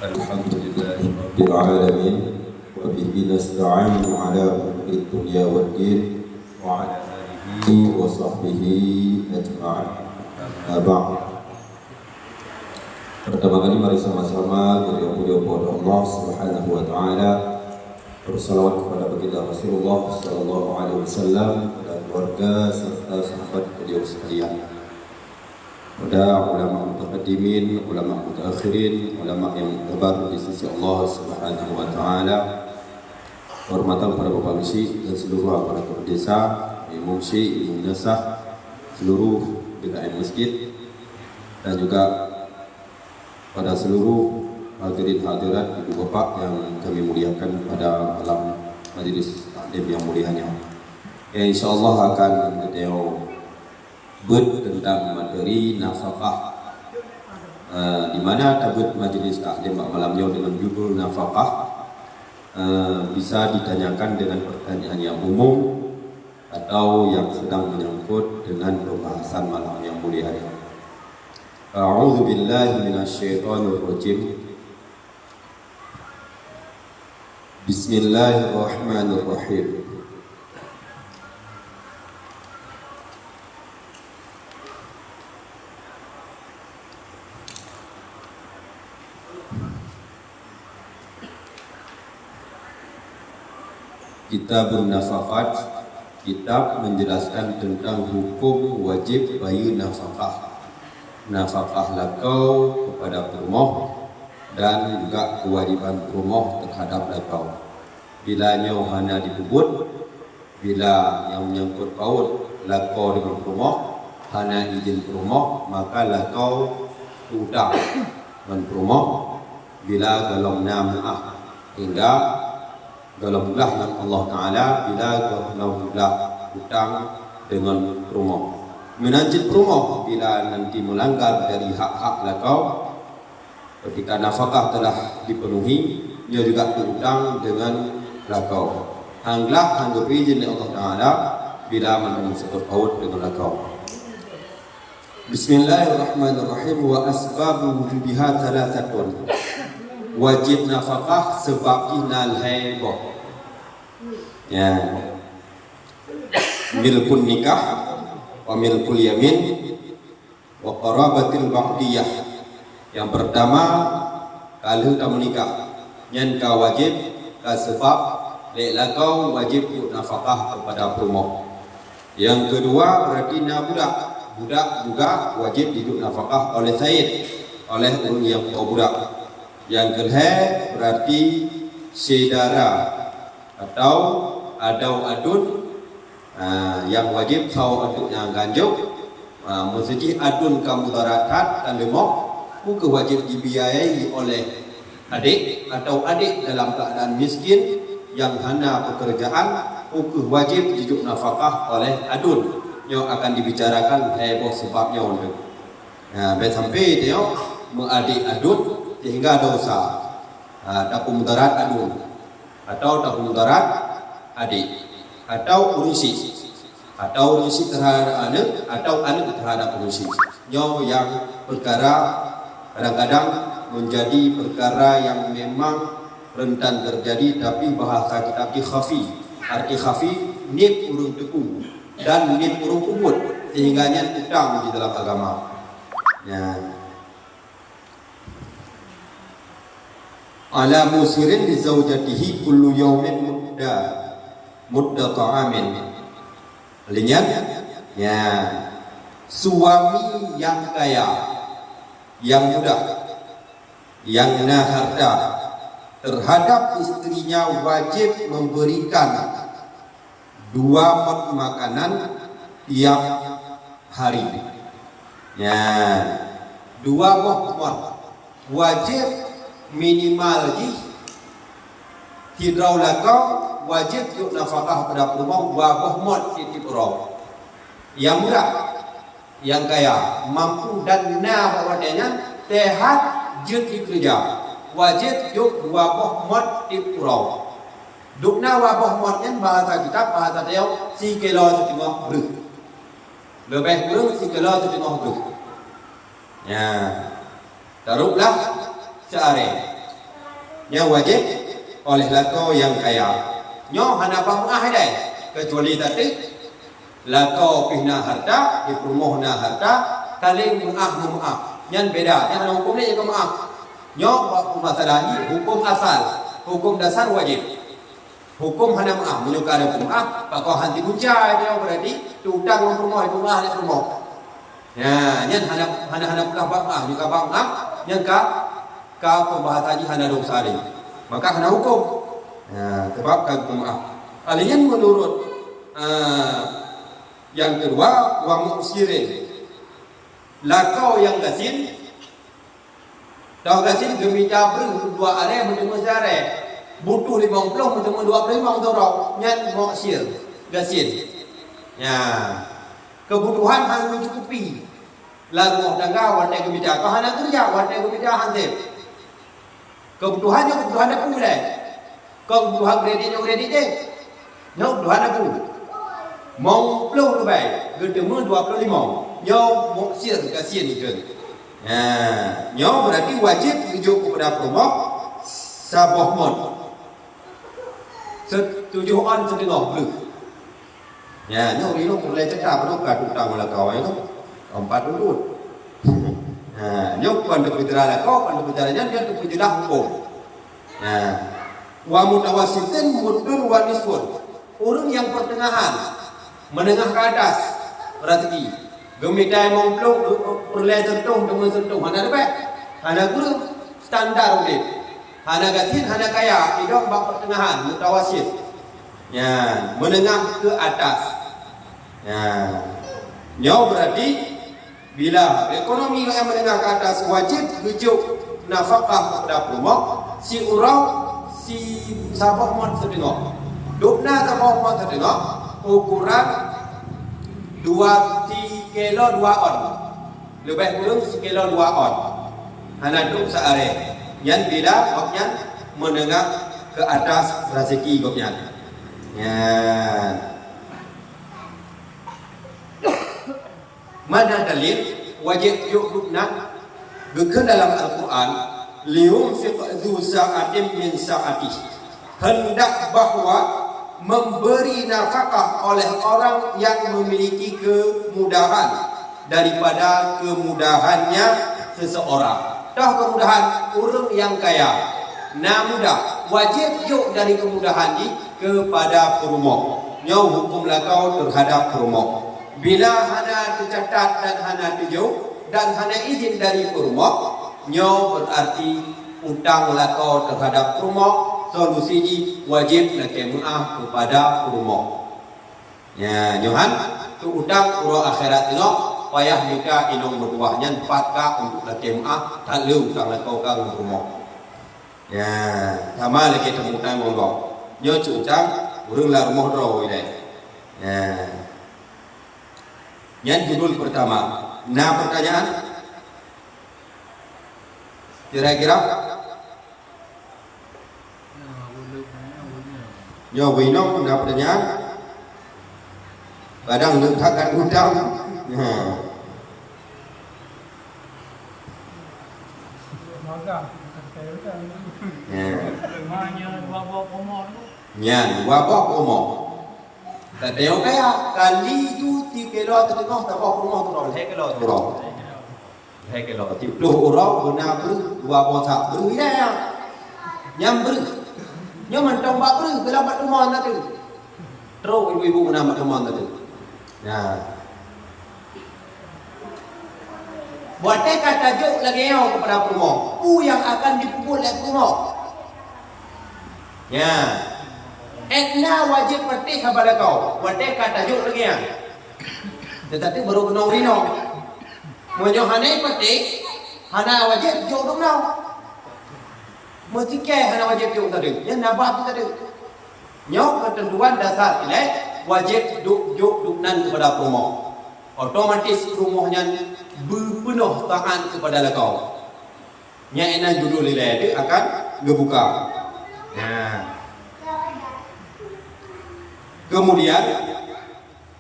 Alhamdulillah Rabbil Alamin. Wa bihi nasta'in ala umuri dunya waddin. Wa ala alihi wa sahbihi ajma'in. Pertama kali mari sama-sama berdoa kepada Allah Subhanahu wa taala, bersalawat kepada baginda Rasulullah sallallahu alaihi wasallam dan keluarga serta sahabat beliau sekalian. Pada ulama mutaqaddimin, ulama mutaakhirin, ulama yang terbaru di sisi Allah Subhanahu wa taala. Hormatan para bapak misi dan seluruh aparat desa, imam syi, imam nasah, seluruh DKM masjid dan juga pada seluruh hadirin hadirat ibu bapak yang kami muliakan pada malam majlis taklim yang mulianya. Insyaallah akan beliau tentang materi nafkah, di mana tabut majlis taklim malamnya dengan judul nafkah bisa ditanyakan dengan pertanyaan yang umum atau yang sedang menyangkut dengan pembahasan malam yang mulia ini. A'udzu billahi minasyaitonir rajim. Bismillahirrahmanirrahim. Kitabun Nafaqat, kitab menjelaskan tentang hukum wajib bayi nafkah. Nafkah lakau kepada perumoh dan juga kewajiban perumoh terhadap lakau. Bila hanya dibubut, bila yang menyangkut paut lakau dengan perumoh, hanya izin perumoh, maka lakau utang dan perumoh bila galong namah hingga dalam belah dengan Allah Ta'ala bila dalam belah hutang dengan rumah. Menanjit rumah bila nanti melanggar dari hak-hak lakau, ketika nafkah telah dipenuhi, ia juga berhutang dengan lakau. Hanglah hangga izin Allah Ta'ala bila menyebut paut dengan lakau. Bismillahirrahmanirrahim. Wa asbabu wujubiha thalathatun. Wajib nafkah sebab inal haidah. Ya. Milkun nikah wa milkul yamin wa qarabatil ba'diyah. Yang pertama, kalau kamu nikah yang kau wajib sebab lekau wajib nafkah kepada perumoh. Yang kedua berarti budak. Budak juga wajib hidup nafkah oleh sayyid, oleh orang yang kau budak. Yang kedua berarti saudara atau adun yang wajib kau adun yang ganjuk, mesti adun kamu darakat dan lemok, muka wajib dibiayai oleh adik atau adik dalam keadaan miskin yang hana pekerjaan, muka wajib hidup nafkah oleh adun yang akan dibicarakan heboh sebabnya untuk. Sampai dia mengadik adun sehingga dosa tak mudarat adun atau tak mudarat adik atau urusi terhadap anak atau anak terhadap urusi yang perkara kadang-kadang menjadi perkara yang memang rentan terjadi, tapi bahasa kita khafi. Arti khafi nip urung teku dan nip urung kubut sehingga utang di dalam agama. Ala musirin li zaujatihi kullu yawmin mudda ta'amin. Lihat ya, suami yang kaya, yang muda, yang harta terhadap istrinya wajib memberikan 2 pot makanan tiap hari. Ya, 2 pot wajib minimal hidrau lakau wajib yuk nafkah pada perumahan 2 pot titip roh. Yang murah, yang kaya, mampu dan bawadanya sehat jut kerja, wajib yuk 2 pot titip roh. Dukna wabah muatnya bahasa kita bahasa dia 4 kilo setengah bruk. Lebih kurang 4 kilo setengah bruk. Ya. Taruhlah seare. Yang wajib oleh lako yang kaya. Nyo hana pamah dai. Kecuali tadi lako pihna harta, dipermohna harta, saling maaf. Yang beda. Yang hukum ni yang maaf. Nyo masalah ni hukum asal, hukum dasar wajib. Hukum hana maaf, menyuka ada maaf. Pak kau hanti bucai dia berarti utang mempermoh itu maaf dia permoh. Ya, yang hana pulang maaf, juga maaf. Yang ka pembahasan hana dosa ni. Maka hana hukum. Nah, sebab kan maaf. Alien menurut yang kedua wa muksirin. Lakau yang gasin. Dah gasin gemita ber dua are bertemu sare. Butuh 50 bertemu 25 dorong. Nyan muksir gasin. Ya. Kebutuhan hang mencukupi. Lalu tangga warna gemita kau hana kerja warna gemita hansip. Kebutuhannya kebutuhan apa mulai? Kebutuhan kredit je. Nyok kebutuhan apa? Mau peluk lebih, ketemu 25. Nyok muksir kasihan itu. Nyok berarti wajib rujuk kepada perumah sabah mon. Setujuan setengah belum. Ya, nyok ini mulai cakap tu kat utang wala kawan itu. Empat dulu. Nyok pandai bicara kau, pandai bicaranya dia tu penjelas hukum. Wa mutawasitin mudun wa nisfun. Orang yang pertengahan, menengah ke atas rezeki. Gemidai mongklok perlai sentuh dengan sentuh. Mana dapat? Hana guru standar boleh. Hana gatin, hana kaya. Hidup bak pertengahan, mutawasit. Ya, menengah ke atas. Ya, nyaw berarti bila ekonomi yang menengah ke atas wajib rujuk nafkah kepada perumah si urang si sabah mon setengah. Dupna sabah mon setengah ukuran 2 kilo 2 on. Lebih kurang 1 kilo 2 on. Hana dup seare. Yang bila waknya menengah ke atas rezeki gopnya. Ya. Mana dalil wajib yuk dupna gekan dalam Al-Quran liyunfiq dzu sa'atin min sa'atih. Hendak bahawa memberi nafkah oleh orang yang memiliki kemudahan daripada kemudahannya seseorang. Dah kemudahan orang yang kaya. Nah mudah wajib yuk dari kemudahan ini kepada perumah. Nyau hukum lakau terhadap perumah. Bila hana tercatat dan hana tujuh dan hana izin dari perumah, nyo berarti utang lakau terhadap perumah. Solusi ini wajib nakeh maaf kepada perumah. Ya, nyohan tu utang urang akhirat ino payah nikah inong berbuahnya 4K untuk nakeh maaf tak lu utang lakau kang perumah. Ya, sama lagi temu utang monggo. Nyo utang urang la rumah ro dai. Ya. Yang judul pertama. Nah pertanyaan kira-kira nyo winong nah pertanyaan kadang letakkan hutang. Nyan wabok umum. Tak tengok kaya kali tu 3 kilo tengok tak apa rumah tu dah 2 kilo tu dah 2 kilo 10 orang guna ber 2 bosak ber ya nyam ber nyam mentong bak ber bila mak rumah tu terus ibu-ibu guna mak rumah tu nah buat kata tajuk lagi yang kepada rumah yang akan dipukul oleh rumah ya. Ekna wajib petik kepada kau. Wajib kata tajuk lagi ya. Tetapi baru kena urino. Menyo hana petik, hana wajib juk dong nau. Mesti ke hana wajib juk tadi. Yang nabah tu tadi. Nyok ketentuan dasar ini wajib juk nan kepada rumah. Otomatis rumahnya berpenuh taat kepada kau. Nya ena judul ini akan gebuka. Nah. Kemudian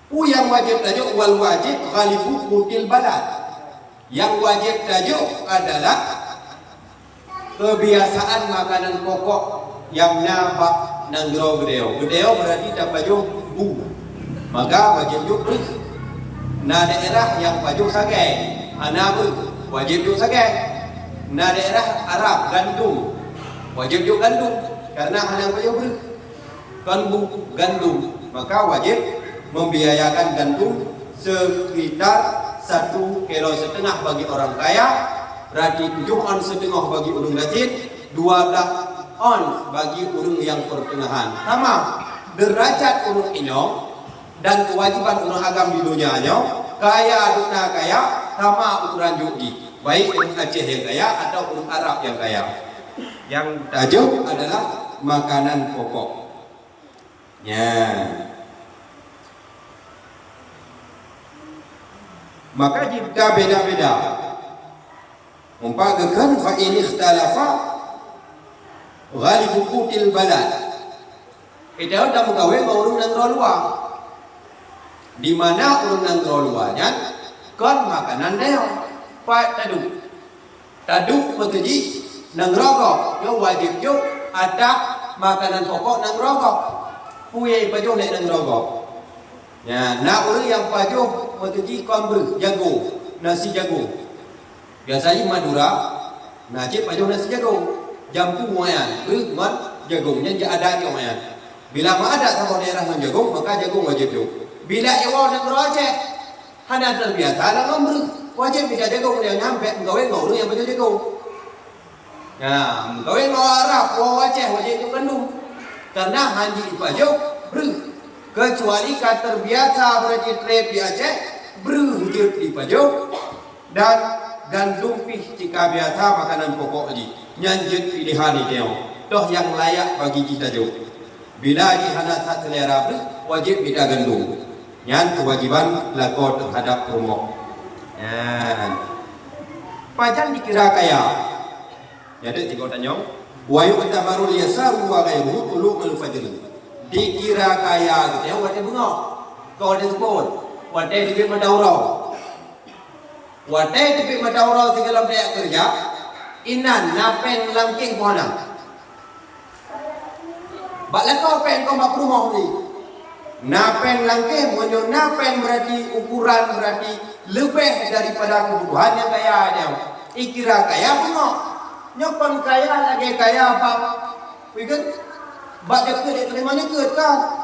yang wajib tajuk wal wajib ghalibu kutil balad. Yang wajib tajuk adalah kebiasaan makanan pokok yang nabak nanggro gedeo. Gedeo berarti tak baju bu. Maka wajib juga na daerah yang baju sagai, anabu wajib juga sagai. Na daerah Arab gandum wajib juga gandum karena hanya baju ber kan bu gandum, maka wajib membiayakan gandum sekitar 1,5 kilo bagi orang kaya, berarti 7 ons setengah bagi urang gatin, 12 ons bagi urang yang pertengahan. Sama derajat urang inyong dan kewajiban urang agam di dunianya, kaya duna kaya sama ukuran judi, baik urang Aceh yang kaya atau urang Arab yang kaya. Yang tajuk adalah makanan pokok. Maka jika beda-beda umpamakan fa in ikhtalafa ghalibu qutil balad, itu dah mugawe urang nang luar, di mana urang nang luarnya kan makanan dia pa taduk betuji nang rokok yo wajib yo ada makanan pokok nang rokok puye pajo nek nang rokok. Nak orang yang pajuh betuji kon ber jagung, nasi jagung. Biasanya Madura, nasi pajuh nasi jagung. Jampu mayan, ngon jagungnya dia ada di mayan. Bila ma ada sama daerah ngon jagung, maka jagung wajib jo. Bila ewa nak Aceh, hanya terbiasa lah ngomong wajib bisa jagung yang nyampe gawe ngau yang pajuh jagung. Gawe ngau Arab, ngau Aceh wajib jo kandung. Karena hanji pajuh ber kecuali kan terbiasa berarti trep di Aceh berwujud di Pajok dan gandum pih jika biasa makanan pokok ji nyanjut pilihan itu toh yang layak bagi kita jo. Bila di hana tak selera wajib kita gandum yang kewajiban lakon terhadap rumah. Pajan dikira kaya jadi tiga tanya wa yu'tabarul yasaru wa ghairuhu ulumul fajr. Dikira kaya gitu ya, wadah bengok, kalau dia sebut, wadah dibik madaurau, wadah dibik madaurau segala dayak kerja, inan napen langking pohana, bakal kau pen kau mak rumah ni, napen langking, menyo napen berarti ukuran berarti lebih daripada kebutuhan yang kaya dia, ikira kaya bengok, nyokon kaya lagi kaya apa, begitu. Bak dia ke terima ni ke kan.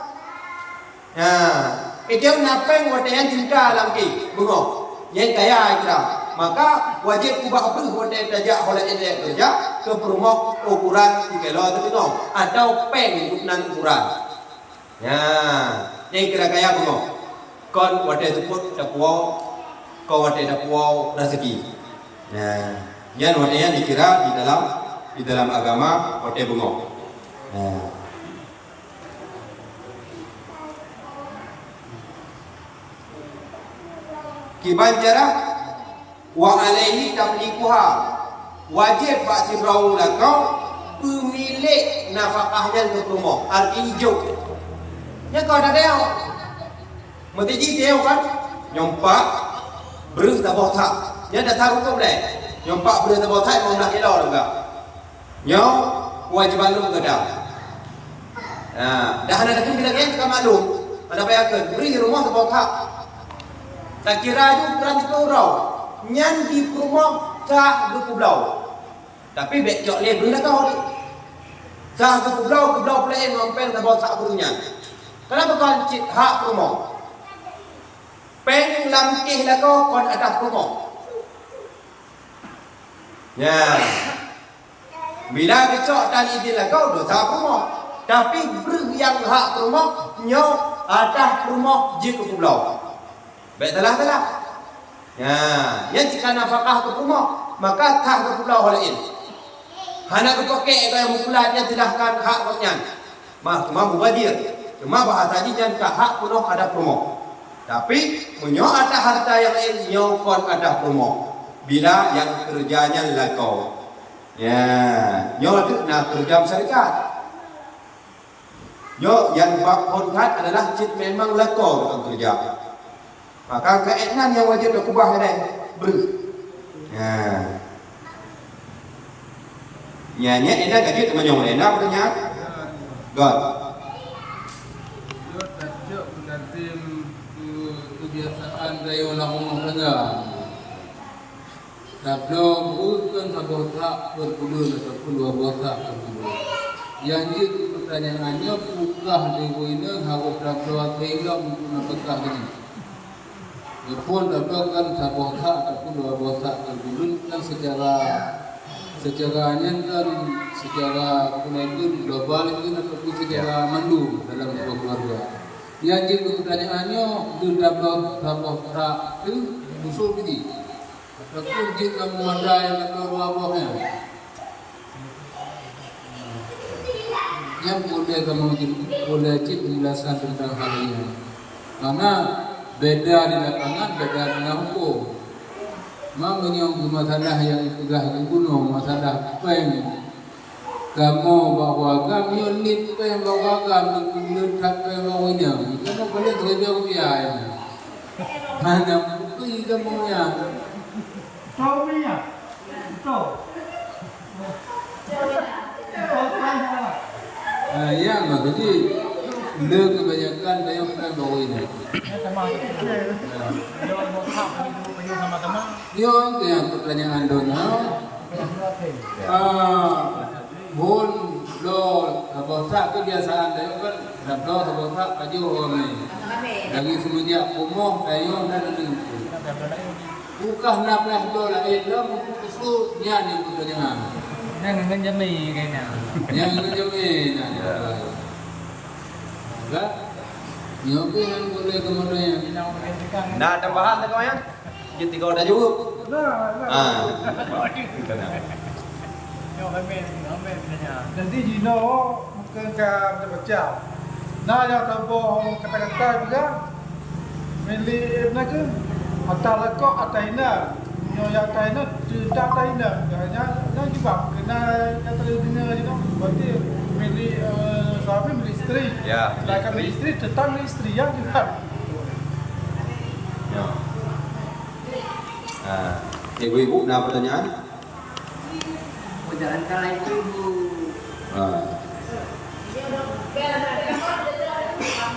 Itu napeng wadah cinta lagi bengok. Yang kaya kira. Maka wajib kubah apa wadah tajak oleh dia kerja ke perumah ukuran 3 kilo atau tengok atau peng ukuran ukuran. Yang kira kaya bengok. Kon wadah sebut dapuau, kau wadah dapuau rezeki. Yang wadahnya dikira di dalam agama wadah bengok. Kibanjara wa alaihi tamlikuha, wajib pak sibrau lakau pemilik nafkahnya untuk rumah arti hijau nya kau ada dia mesti dia kan nyompak beru tabah tak nya dah tahu kau boleh nyompak beru tabah tak mau nak kilo enggak nyo kewajiban lu gedang dah ada kan bilang yang kau maklum ada bayarkan beri rumah tabah tak. Tak kira itu ukuran itu orang nyan di rumah cah ke pulau tapi becok le beri kau ni cah ke pulau pelai ngompen tabau tak berunya kenapa kau cik hak rumah pen lamkih lah kau ada rumah bila becok dan izin lah kau dosa rumah tapi beri yang hak rumah nyo ada rumah je ke pulau. Baik telah. Yang jika nafkah ke rumah, maka tak ke pulau lain. Hana ke pakai yang mukulanya silahkan hak haknya. Cuma mubadir. Cuma bahasanya jangan hak penuh ada rumah. Tapi menyo ada harta yang lain nyokon ada rumah. Bila yang kerjanya lakau. Nyo nak kerja syarikat. Nyo yang bak kontrak adalah cip memang lakau dalam kerja. Maka keenan yang wajib berkubah ini beri. Nyanyi enak gaji menyong enak pertanyaan. God. Yo tajuk berarti kebiasaan dari orang mendengar. Tablo bukan satu tak berpuluh ataupun dua botak berpuluh. Yang itu pertanyaannya bukan di wina harus tablo tiga untuk apakah ini. Walaupun tablo kan satu botak ataupun dua botak berpuluh kan secara kan secara penelitian global itu ataupun secara mandu dalam sebuah keluarga. Yang itu pertanyaannya di tablo tak itu musuh ini. Ataupun jika memadai atau wabahnya yang boleh kamu boleh cip penjelasan tentang hal ini karena beda di lapangan, beda dengan hukum. Menyambung masalah yang pegah di gunung, masalah peng kamu bawa kami unit peng bawa kami letak peng bawanya kamu boleh terjadi biaya mana bukti kamu yang Tahu punya, tahu. Ya, jadi le kebanyakan banyak bawa ini. Yo, yang pertanyaan dona. Bon lo bosak kebiasaan dayo kan, dablo bosak baju kami. Lagi semenjak umur dayo dan itu. Bukan naplah dola itu musuh nyani pertanyaan. Yang menjami kayaknya. Yang menjami nani. Enggak? Nyobi yang boleh kemudian. Nah, tambahan tak kau ya? Jadi kau dah cukup. Jadi Gino bukan baca. Nah, yang tahu kata-kata juga milik nak atau lekok ataina, yang ataina tidak ataina, hanya juga kena kata dunia itu, berarti milik suami milik istri, sedangkan milik istri tetap milik istri yang juga. Ibu-ibu, nak pertanyaan? Jangan kalah itu ibu.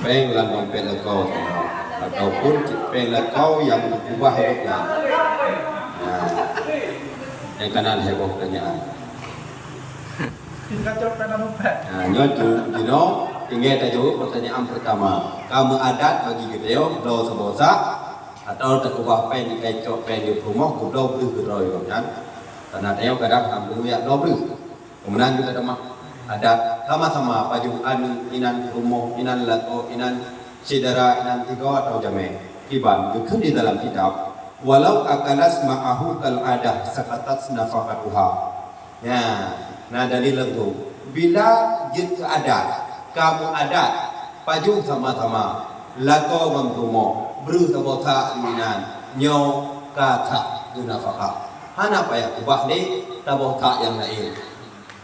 Peng lan dompet kau ataupun peng kau yang berubah hidupnya. Yang kanan heboh pertanyaan. Kita coba nama pet. Nyotu, ingin tak jawab pertanyaan pertama. Kamu adat bagi kita do sebosa atau terubah peng di kecok peng di rumah kudo beli geroi kan? Karena dia kadang kamu ya do beli. Kemudian kita ada adat sama-sama pajuan inan rumah inan lato inan sidara inan tiga atau jame kiban bukan di dalam kitab walau akalas ma'ahu kal adah sakatat nafaqatuha ya nah dalil itu bila jid adat kamu adat paju sama-sama lato mamrumo bru sabota inan nyo kata nafaqah hana pa ya ubah ni tabota yang lain.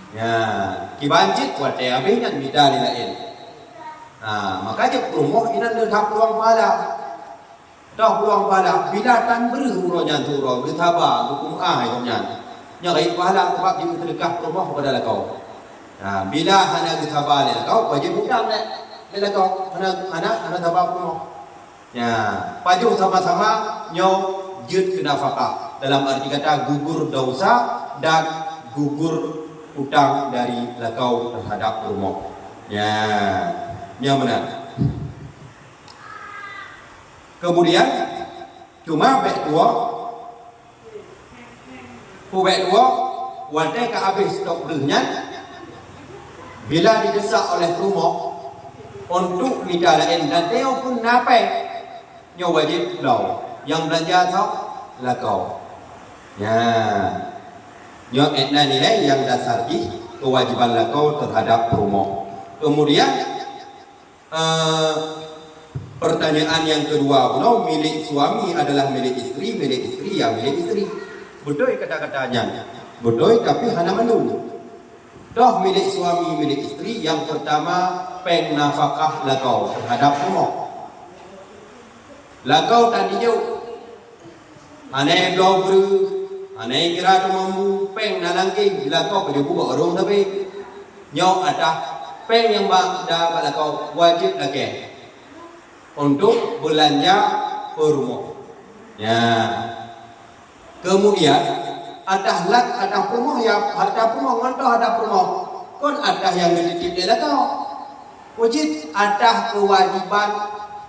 Ya, kibanjit wate abingan midali lain. Makanya rumah inan dah peluang pala. Dah peluang pala bila tan beruronya turo betaba hukum ayatnya. Nyai pala sebab dia terdekat rumah kepada kau. Bila hana betaba le kau wajib hutang le kau hana tabak rumah. Ya, paju sama-sama nyo jut kenafakah. Dalam arti kata gugur dosa dan gugur hutang dari lakau terhadap rumah. Ya, yang benar. Kemudian cuma bek dua, wanita ke habis stok belahnya. Bila didesak oleh rumah untuk minta lain dan dia pun napai, nyo wajib lau. Yang belanja sok lakau. Ya. Yang etna nilai yang dasar di kewajiban lakau terhadap rumah. Kemudian pertanyaan yang kedua, kalau milik suami adalah milik istri yang milik istri. Betul kata-katanya. Betul tapi hanya menunggu. Dah milik suami milik istri yang pertama peng nafkah lakau terhadap rumah. Lakau tadi jauh. Ane dobru Anai kira tu mampu peng nalang ke bila kau kerja buat orang tapi nyok ada peng yang dah pada kau wajib lagi untuk belanja rumah. Ya. Kemudian ada rumah ya, ada rumah ngontong ada rumah. Kon ada yang dititip dia kau. Wajib ada kewajiban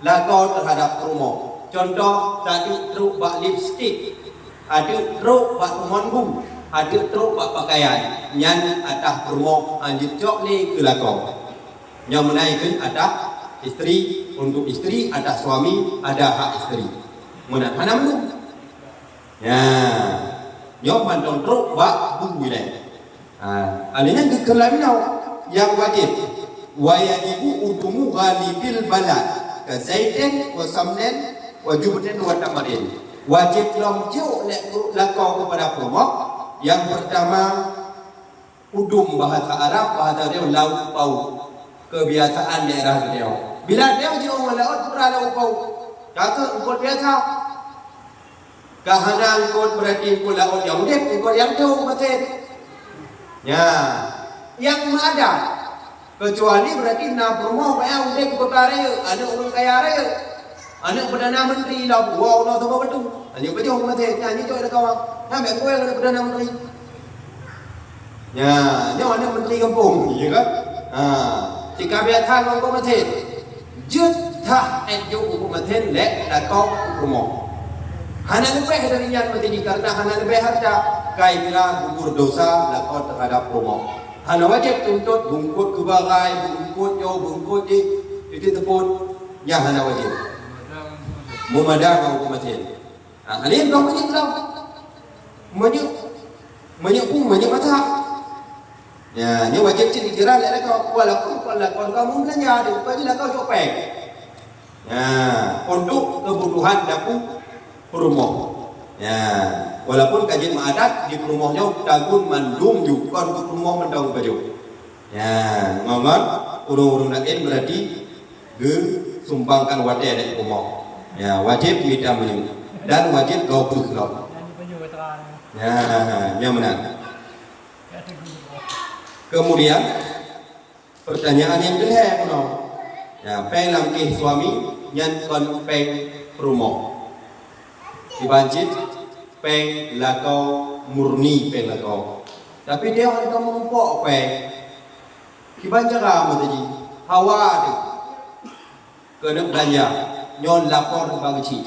lagu terhadap rumah. Contoh tadi truk bak lipstick, ada truk bak monggum, ada truk bak pakaian. Yang ada rumah anjut jok ni ke lagu. Yang menaikkan ada isteri, untuk isteri ada suami, ada hak isteri. Mana mana belum? Ya, nyok mantong truk bak bumbu ni. Alihnya kekelaminau yang wajib. Wajibu utumu ghalibil balad ka zaidin wa samnin wa jubnin wa tamarin. Wajib lomjuk lakau kepada pemok. Yang pertama udum bahasa Arab, bahasa dia laut pau, kebiasaan daerah dia. Bila dia je orang laut pura laut pau, kata engkau biasa kahana engkau berarti engkau laut yang udip, engkau yang tu betul. Ya, yang ada kecuali berarti nak rumah kaya udip kota raya, anak orang kaya raya, anak Perdana Menteri lah, wow lah tu apa betul? Hanya betul betul, ni tu ada kawan, nak kau yang ada Perdana Menteri. Ya, ni anak Menteri kampung, ya kan? Jika biasa kau betul, juta ejuk betul lek dah kau rumah. Hana lebih dari yang betul karena hana lebih harta kai kira gugur dosa lakon terhadap rumah. Hana wajib tuntut bungkut ke barai, bungkut yo, bungkut di itu tepun yang hana wajib. Memadam hukum mati. Kalian belum wajib belum? Banyak pun banyak mata. Ya, ni wajib cik kira lek kau walaupun kalau kamu belanja ada, baju lah kau copek. Ya, untuk kebutuhan dapur rumah. Ya, walaupun kajian adat di rumahnya tagun mandum juga untuk rumah mendang baju. Ya, ngomong urung-urung lain berarti ge sumbangkan wadah dari rumah. Ya, wajib minta menyu dan wajib kau bergerak. Ya, yang benar. Kemudian pertanyaan yang kedua, ya, peng lamkih suami yang kon peng rumah. Dibanjir peng lakau murni peng lakau. Tapi dia hendak menumpuk peng. Dibanjir apa tadi? Hawa tu. Kena belanja. Nyon lapor bagi cik.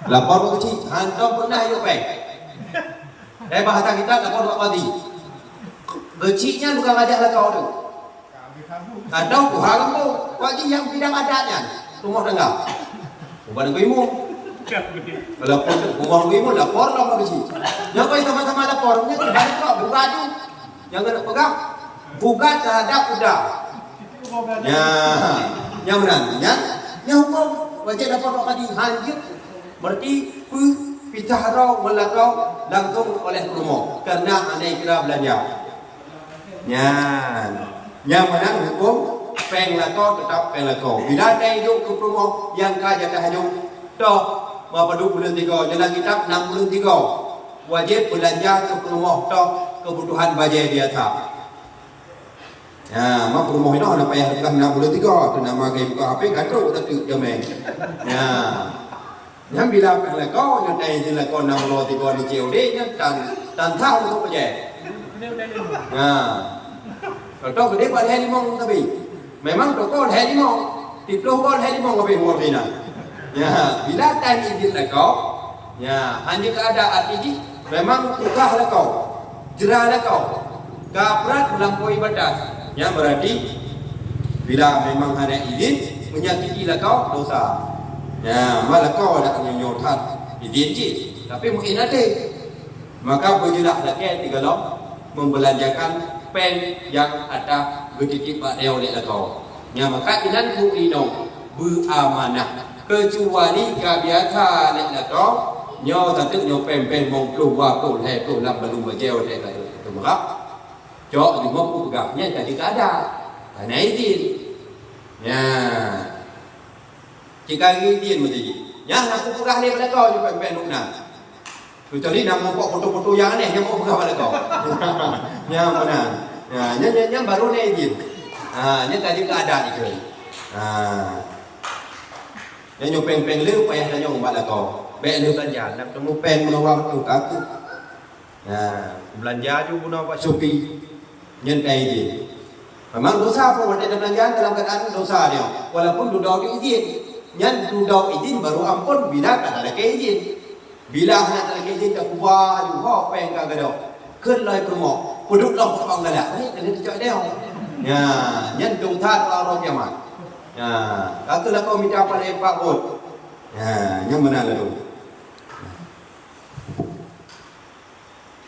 Lapor bagi cik. Hendak pernah yuk peng. Bahasa kita lapor buat padi. Beciknya bukan ngajak lakau tu. Atau kuhang tu. Wajib yang bidang adatnya. Rumah dengar. Bukan ibu. Lapor rumah ibu lapor lah bagi sih. Yang kau sama-sama lapornya terhadap kau buka tu. Yang kena pegang buka terhadap kuda. Ya, yang benar. Yang hukum wajib lapor bagi hanjir. Berarti pitah rau melakau langsung oleh rumah karena anai kira belanja. Ya, yang benar hukum peng lakau tetap peng lakau. Bila ada hidup ke rumah yang kaya dah hidup, toh berapa 23 dalam kitab 63 wajib belanja ke rumah toh kebutuhan bajet biasa. Ya, mak rumah ini ada payah dekat 63 tu nama ke buka HP gaduh tak tu jamai. Ya. Yang bila peng lakau yang dai je lakau 63 di COD nya dan tahu tu bajet. Ya. Kalau gede pada hari mong tapi memang toko hari mong di toko hari mong lebih warna. Ya, bila tadi izin lakau, ya hanya keadaan ini memang ukah lakau, jerah lakau, kaprat melampaui batas. Yang berarti bila memang ada izin menyakiti lakau dosa. Ya, malakau ada nyotat izin je, tapi mungkin ada. Maka berjelah lagi tiga lom membelanjakan pen yang ada bertitip pada oleh lakau. Ya, maka inan ku ino beramanah. Kecuali kebiasa lek lakau nyo satu nyo pen mong keluar tu hai tu lam belum berjauh dek tu merap jok di mong pegangnya jadi kada ana izin ya jika izin mesti ya aku pegah ni lakau je pen nukna Kecuali nak nampak foto-foto yang aneh yang mau pada kau. Yang mana? Yang baru ni izin. Yang tadi keadaan itu. Yang nyopeng-peng lu payah dah nyong pada kau. Baik lu belanja, nak temu pen menawar tu kaku. Belanja juga guna buat Shopee. Yang kayak izin. Memang dosa apa wanita belanjaan dalam keadaan dosa dia. Walaupun duduk izin, yang duduk izin baru ampun bila tak ada izin. Bila nak tak ada izin tak kuat juga peng kagak ada. Kelai permo, duduk lah potong dah. Ni kena dicak dia. Ya, yang dongtat orang kiamat. Ya, katalah kau minta apa dari Pak Bot. Ya, yang mana lalu?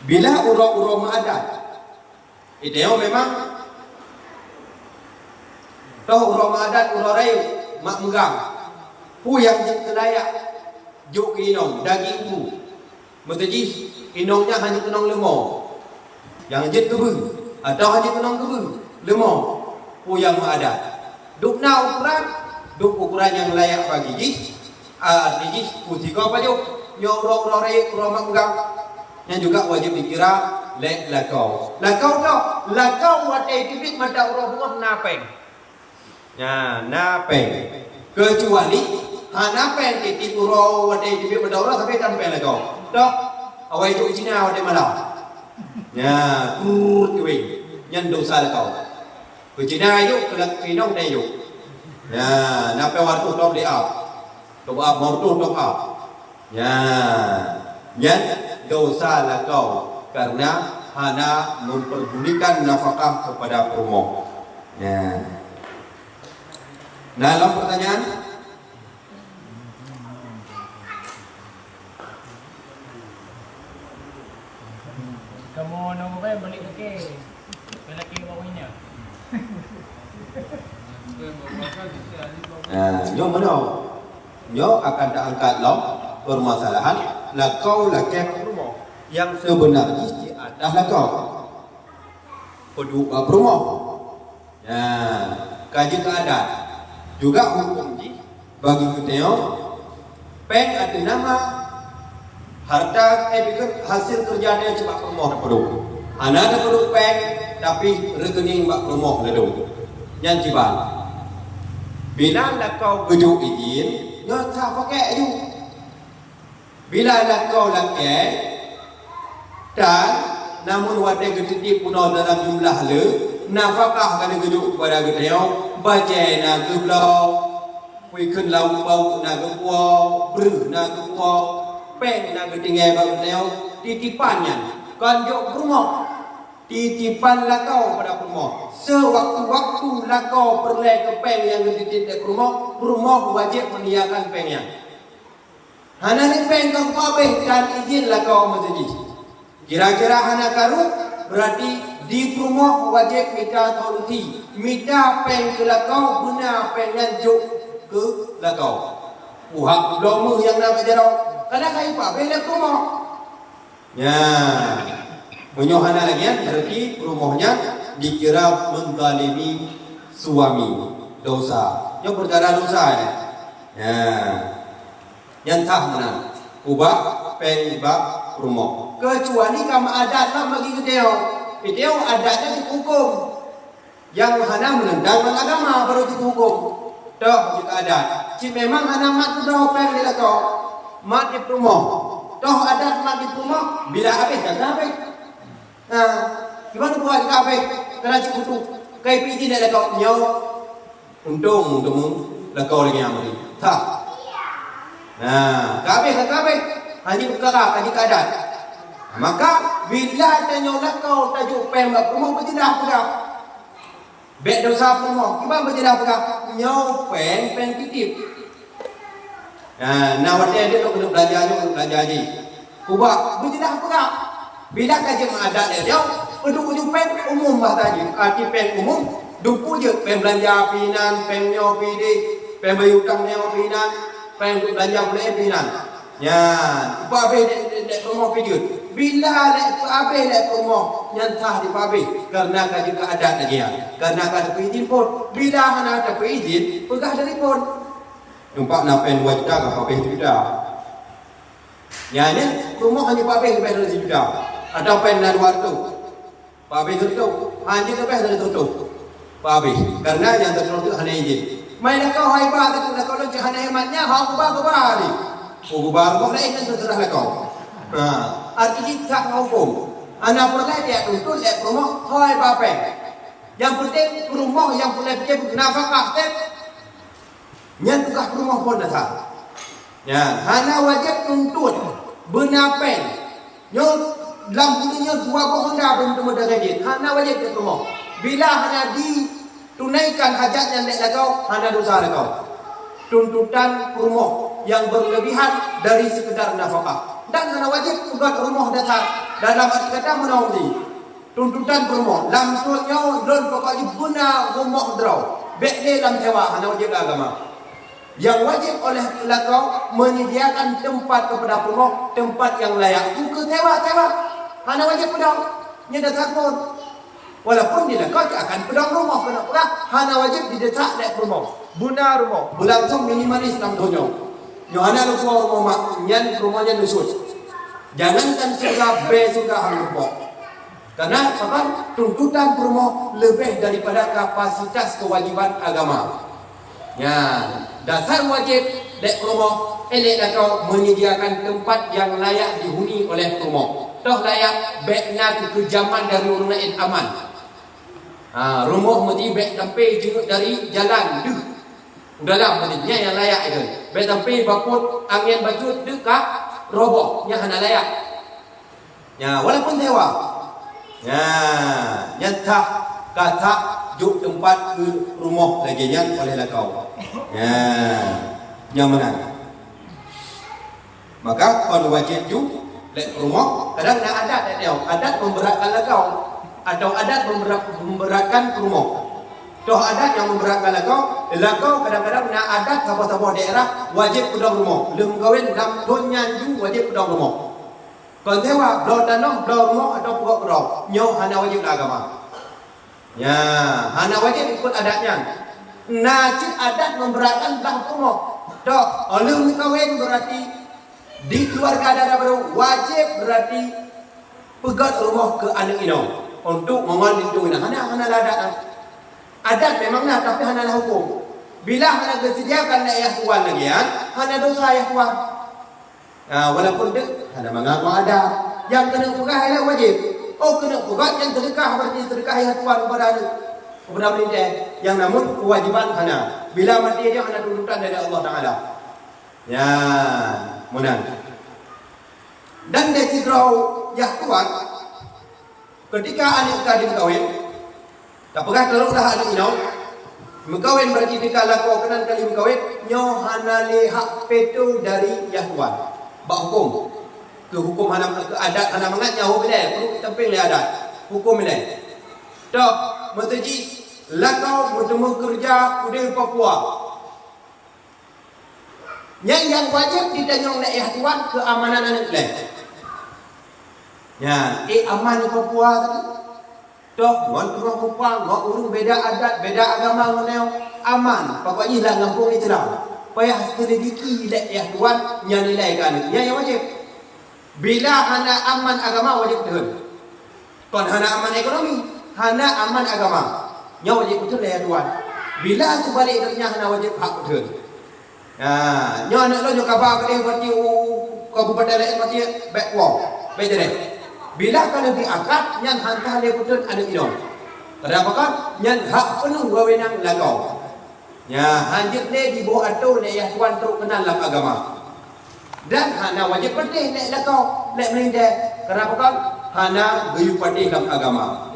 Bila urang-urang maadat, itu memang tahu urang maadat urang rayu mak megang. Pu yang layak juk inong daging bu. Mesti inongnya hanya kenong lemau. Yang jet kebun atau hanya kenong kebun lemau. Pu yang maadat. Duk na ukuran yang layak bagi ji. Ji putih kau baju nyorong rayu urang mak megang. Yang juga wajib dikira lakau. Lakau watai tibik mata urang buah napeng. Ya, napeng. Kecuali napeng titip urang watai tibik mata urang sampai tampeng lakau. Dok, awai tu Cina watai malam. Ya, kurut kuwi. Yang dosa lakau. Ke Cina ayo ke Kinong dah ayo. Ya, napeng waktu top dia. Top up mortu top up. Ya. Yang dosa lakau karena hanya memperdulikan nafkah kepada promo. Ya. Dalam pertanyaan kamu nunggu balik ke lelaki bawahnya. Nyo mana? Nyo akan tak angkat law permasalahan lakau lakau promo yang sebenarnya di atas lakau penduduk promo. Ya, kaji keadaan juga hukum bagi kita peng ada nama harta hasil kerja dia cepat promo penduduk. Anak ada penduduk peng tapi rekening bak promo penduduk. Yang ciban. Bila lakau gedung izin, nyo tak pakai itu. Bila lakau lakai dan namun wadah gedung puno dalam jumlah le nafkah kana gedung pada gedung baca na geblau kui keun lau bau na gebau bru na gebau peng na gedingai bau gedung titipannya kan jok rumah titipan lakau pada rumah sewaktu-waktu lakau perle ke peng yang dititip rumah wajib menyediakan pengnya. Hana ni peng kau pabeh dan izin lakau masjid. Kira-kira hana karu berarti di rumah wajib minta solusi. Minta peng ke lakau guna peng nganjuk ke lakau. Uhak lomu yang nak berjarau. Kadang kai pabeh le rumah. Ya. Menyohana lagi berarti rumahnya dikira menzalimi suami dosa. Yang perkara dosa ya. Ya. Yang sah mana? Ubah peng bab rumah. Kecuali kamu adat lah bagi kita. Kita adatnya dihukum. Yang hana menentang agama baru dihukum. Dah jika adat. Jika memang hana mat tu dah peng dia kau. Mat di rumah. Dah adat mat di rumah bila habis dah habis. Gimana buat jika habis? Kerana cik butuh. Kai piti dah kau nyau. Untung temu lah kau lagi yang beri. Tak. Kabeh. Hanya perkara kaji keadaan. Maka bila tanya lakau tajuk peng rumah berjelah pegak. Bek dosa rumah. Gimana berjelah pegak? Nyau peng titip. Nawatnya dia nak belajar ni. Kubak berjelah pegak. Bila kaji mengadat dia jauh. Penduduk peng umum bahasanya. Arti peng umum. Dupu je peng belanja pinan, peng nyaw pidi, peng bayutang nyaw pinan, peng belanja boleh pinan. Ya, pabe dek rumah pijut. Bila dek pabe dek rumah nyantah di pabe karena kaji keadaan lagi ya. Karena kada izin pun. Bila hana ada izin, pegah dari pun. Nampak nak pen wajib ke pabe tidak. Nyanya rumah hanya Pak Beh lebih dari juta. Atau pen dan waktu. Pak Beh tutup, hanya lebih dari tutup. Pak Beh, karena yang tertutup hanya izin. Mainlah kau hai bah, tapi kau lu hanya hematnya, hau kubar ni. Kubar kau lain dan terserah kau. Artinya tak hukum. Anak pernah dia tuntut lek rumah hai Pak Beh. Yang penting rumah yang boleh bikin nafkah tep. Nyan tukah rumah pun dah. Ya, hana wajib tuntut benapen. Nyo dalam bulannya dua Honda belum mudah gaji. Hana wajib ke rumah. Bila hana ditunaikan hajatnya lek kau, hana dosa kau. Tuntutan rumah yang berlebihan dari sekedar nafkah. Dan hana wajib juga rumah dasar. Dalam arti kata menaungi. Tuntutan rumah. Lamsunya don pokoknya guna rumah draw. Bekle dalam sewa hana wajib agama. Yang wajib oleh kau menyediakan tempat kepada rumah, tempat yang layak. Bukan sewa. Hana wajib pedang. Nyedesak pun. Walaupun dia kau akan pedang rumah kena pula. Hana wajib didesak dek rumah. Buna rumah. Berlangsung minimalis dalam dunia. Yohana lupa rumah nyan rumahnya nusut. Jangankan surga B surga hampa. Karena apa? Tuntutan rumah lebih daripada kapasitas kewajiban agama. Ya, dasar wajib dek rumah elek kau menyediakan tempat yang layak dihuni oleh rumah. Toh layak bekna kekejaman dari orang lain aman. Rumah mesti bek sampai jenguk dari jalan deh. Dalam mestinya yang layak itu. Bek sampai bakut angin bacut dekat robohnya hana layak. Ya, walaupun sewa. Ya, nyata kata juk tempat ke rumah lagi yang oleh kau. Ya, yang mana? Maka kalau wajib juk lek rumah kadang nak adat dia. Adat memberatkan kau atau adat memberatkan rumah. Toh adat yang memberatkan kau kadang-kadang nak adat sahabat-sahabat daerah wajib pedang rumah. Lem kawin dalam donyan ju wajib pedang rumah. Kalau sewa belau tanah, belau rumah atau pokok belau, nyo hana wajib agama. Ya, hana wajib ikut adatnya. Najib adat memberatkan belah rumah. Toh, oleh kawin berarti di keluarga ada baru wajib berarti pegat rumah ke anak ino untuk mengalindungi. Hana adat. Adat memanglah tapi hana hukum. Bila hana disediakan ayah tuan lagi hana dosa ayah tuan. Walaupun dia hana mengaku ada yang kena pegang adalah wajib. Kena pegang yang sedekah berarti sedekah ayah tuan kepada anak. Kepada pelintas yang namun kewajiban hana. Bila mati dia hana tuntutan dari Allah Taala. Ya, menang. Dan dari sidrau yang kuat ketika anak tadi berkahwin, tak pegang teruklah anak ini. Berkahwin berarti jika laku kenan kali berkahwin, nyo hana lihat petu dari yang kuat. Bak hukum. Ke hukum hana ke adat hana mengat nyahu bila perlu temping le adat. Hukum bila. Tok, menteji lakau bertemu kerja kuda Papua. Yang wajib ditanyong daerah tuan keamanan anak lain. Ya, aman di Papua tadi. Tok, ngon urang Papua, ngon urung beda adat, beda agama ngoneo aman. Pokoknya lah ngampung Islam. Payah sedikit daerah tuan yang nilai kan. Yang wajib. Bila hana aman agama wajib tuhan. Kon hana aman ekonomi, hana aman agama. Yang wajib betul daerah tuan. Bila sebaliknya hana wajib hak tuhan. Nyo nak lo kabar ke dia berarti kabupaten lain berarti backward. Beda deh. Bila kalau diangkat yang hantar dia betul ada idong. Kenapa kan? Yang hak penuh wewenang lagau. Ya, hanjit ni di bawah atau ni yang tuan teruk kenal dalam agama. Dan hana wajib patih nek lagau, nek melindah. Kenapa kan? Hana geyu patih dalam agama.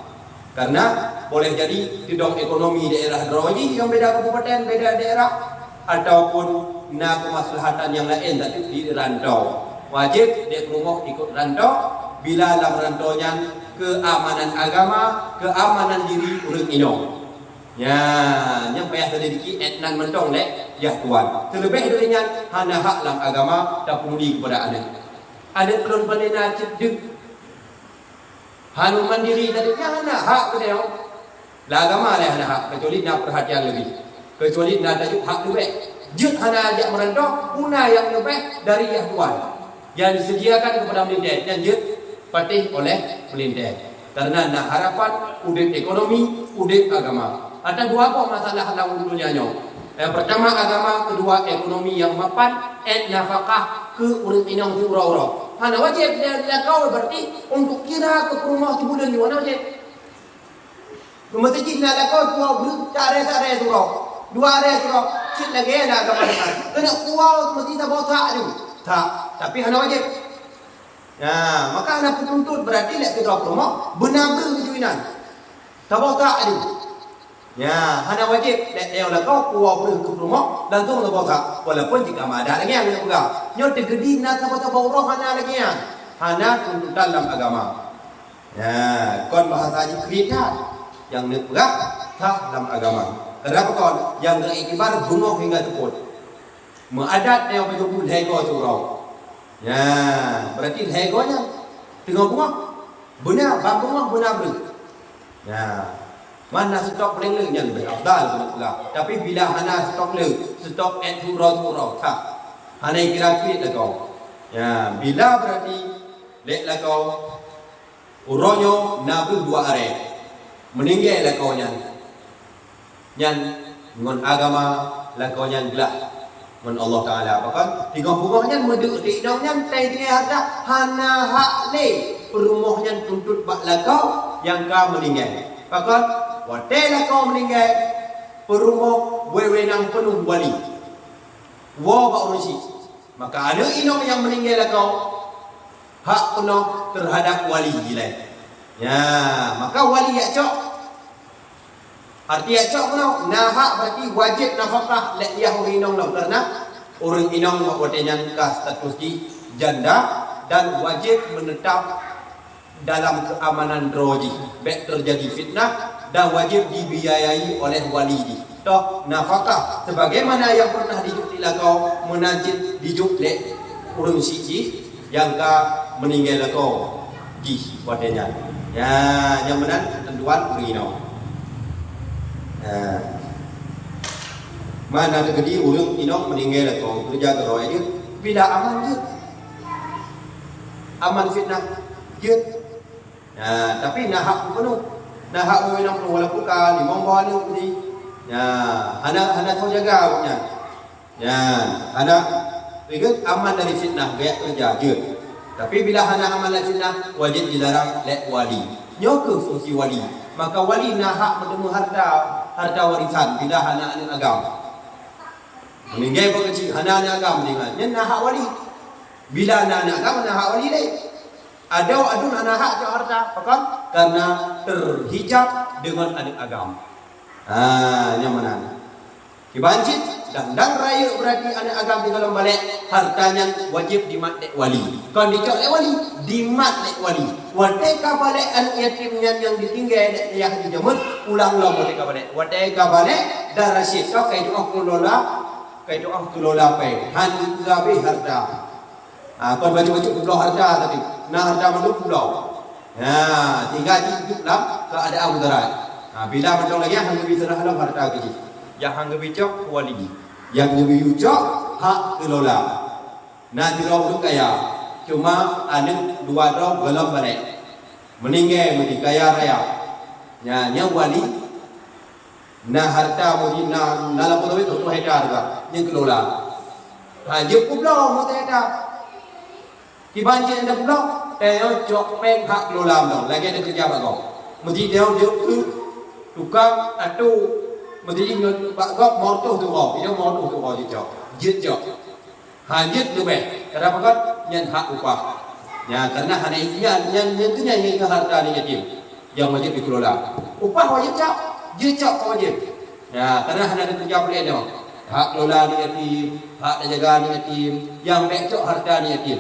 Karena boleh jadi tidong ekonomi daerah Drawji yang beda kabupaten, beda daerah ataupun nak kemaslahatan yang lain tadi di rantau. Wajib dia rumah ikut rantau bila dalam rantaunya keamanan agama, keamanan diri urang ino. Ya, yang payah sedikit etnan mentong lek ya tuan. Terlebih darinya hana hak dalam agama tak peduli kepada anak. Anak belum pandai cedek. Hanu mandiri tadinya hana hak ke dia. Lah agama lah hana hak kecuali nak perhatian lebih. Kecuali nak tajuk hak lebih. Jut hana ajak merantau guna yang lebih dari yang tuan. yang disediakan kepada melindah dan dia patih oleh melindah. Karena nak harapan udip ekonomi, udip agama. Ada dua apa masalah dalam dunianya. Yang pertama agama, kedua ekonomi yang mapan, nafkah ke urang inang tu ura-ura. Hana wajib dia kau berarti untuk kira ke rumah tu bulan ni mana wajib. Masjid nak lakau tua berkare tu ro. Dua hari tu ro. Cik lagi nak agama dekat. Kena kuau mesti tak botak tu. Tak, tapi hana wajib. Ya, maka hana penuntut berarti lek kita rumah benar kejuinan. Tak botak tu. Ya, hana wajib lek dia lakau kuau ke rumah dan tu tak botak. Walaupun jika ada lagi yang pegang. Nyo tegedi nak tak roh hana lagi yang. Hana tuntutan dalam agama. Ya, kon bahasanya kritik yang nak pegang tak dalam agama. Kenapa kon yang beriktibar bunga hingga teput. Mengadat yang betul hego tu rau. Ya, berarti hegonya tengah bunga. Benar, bang bunga benar ber. Ya. Mana stok leng yang berafdal pula. Tapi bila hana stok leng, stok tu rau tak. Hana kira-kira kau. Ya, bila berarti lek la kau uronyo nabu 2 hari. Meninggal lah kau nyan ngon agama lah kau nyan gelah ngon Allah Taala bahkan tiga rumahnya meduk di daunnya tai dia ada hana hak le perumahnya tuntut bak lah kau yang kau meninggal bahkan wate lah kau meninggal perumah wewenang penuh wali wa bak urusi maka ada inong yang meninggal lah kau hak penuh terhadap wali gila ya maka wali ya cok arti ya cok no nahak berarti wajib nafkah lek dia inong lo karena orang inong waktunya nikah status di janda dan wajib menetap dalam keamanan roji baik terjadi fitnah dan wajib dibiayai oleh wali di toh nafkah sebagaimana yang pernah dijuk kau menajid dijuk lek orang siji yang ka meninggal kau di waktunya ya yang benar ketentuan orang inong. Mana terjadi orang inong meninggal atau kerja kerja aja bila aman je aman fitnah je tapi nahak penuh nahak inong penuh walaupun kan imam bahalu ni anak tahu jaga punya anak ingat aman dari fitnah gaya kerja je tapi bila anak aman dari fitnah wajib dilarang lek wali nyoke fungsi wali maka wali nahak bertemu harta warisan bila anak agama meninggal kecil anak agama dengan nahak wali bila anak agama nahak wali deh ada adun anak hak harta apa karena terhijab dengan anak agama yang mana dibanjir dan raya berarti anak agama di dalam balik hartanya wajib dimat lek wali kan dicok lek wali dimat lek wali wateka balik anak yatimnya yang ditinggal yang dijemut ulang-ulang wateka balik dan rasyid kau kayak doa kelola pe han gabe harta kon baju-baju pulau harta tadi nah harta menurut pulau tinggal hidup dalam keadaan mudarat bila macam lagi hang lebih serah dalam harta kecil yang hang lebih cok wali yang lebih ucok hak kelola nah dirau tu kaya cuma anak 2 rau belum balik meninggal mesti kaya raya yang wali nah harta mesti nah dalam pulau itu tu hektar juga yang kelola je pulau mesti hektar dibanjir anda pulau dia cok peng hak kelola dong lagi ada kerja bagus mesti dia tukang atau mesti ingat pak gop motor tu oh dia motor tu oh je cok hajit tu be kenapa kan nyen hak upah karena hanya yang tu yang harta ni yatim yang wajib dikelola upah wajib cok je cok wajib karena hanya ada kerja boleh dia hak kelola ni yatim hak jaga ni yatim yang baik cok harta ni yatim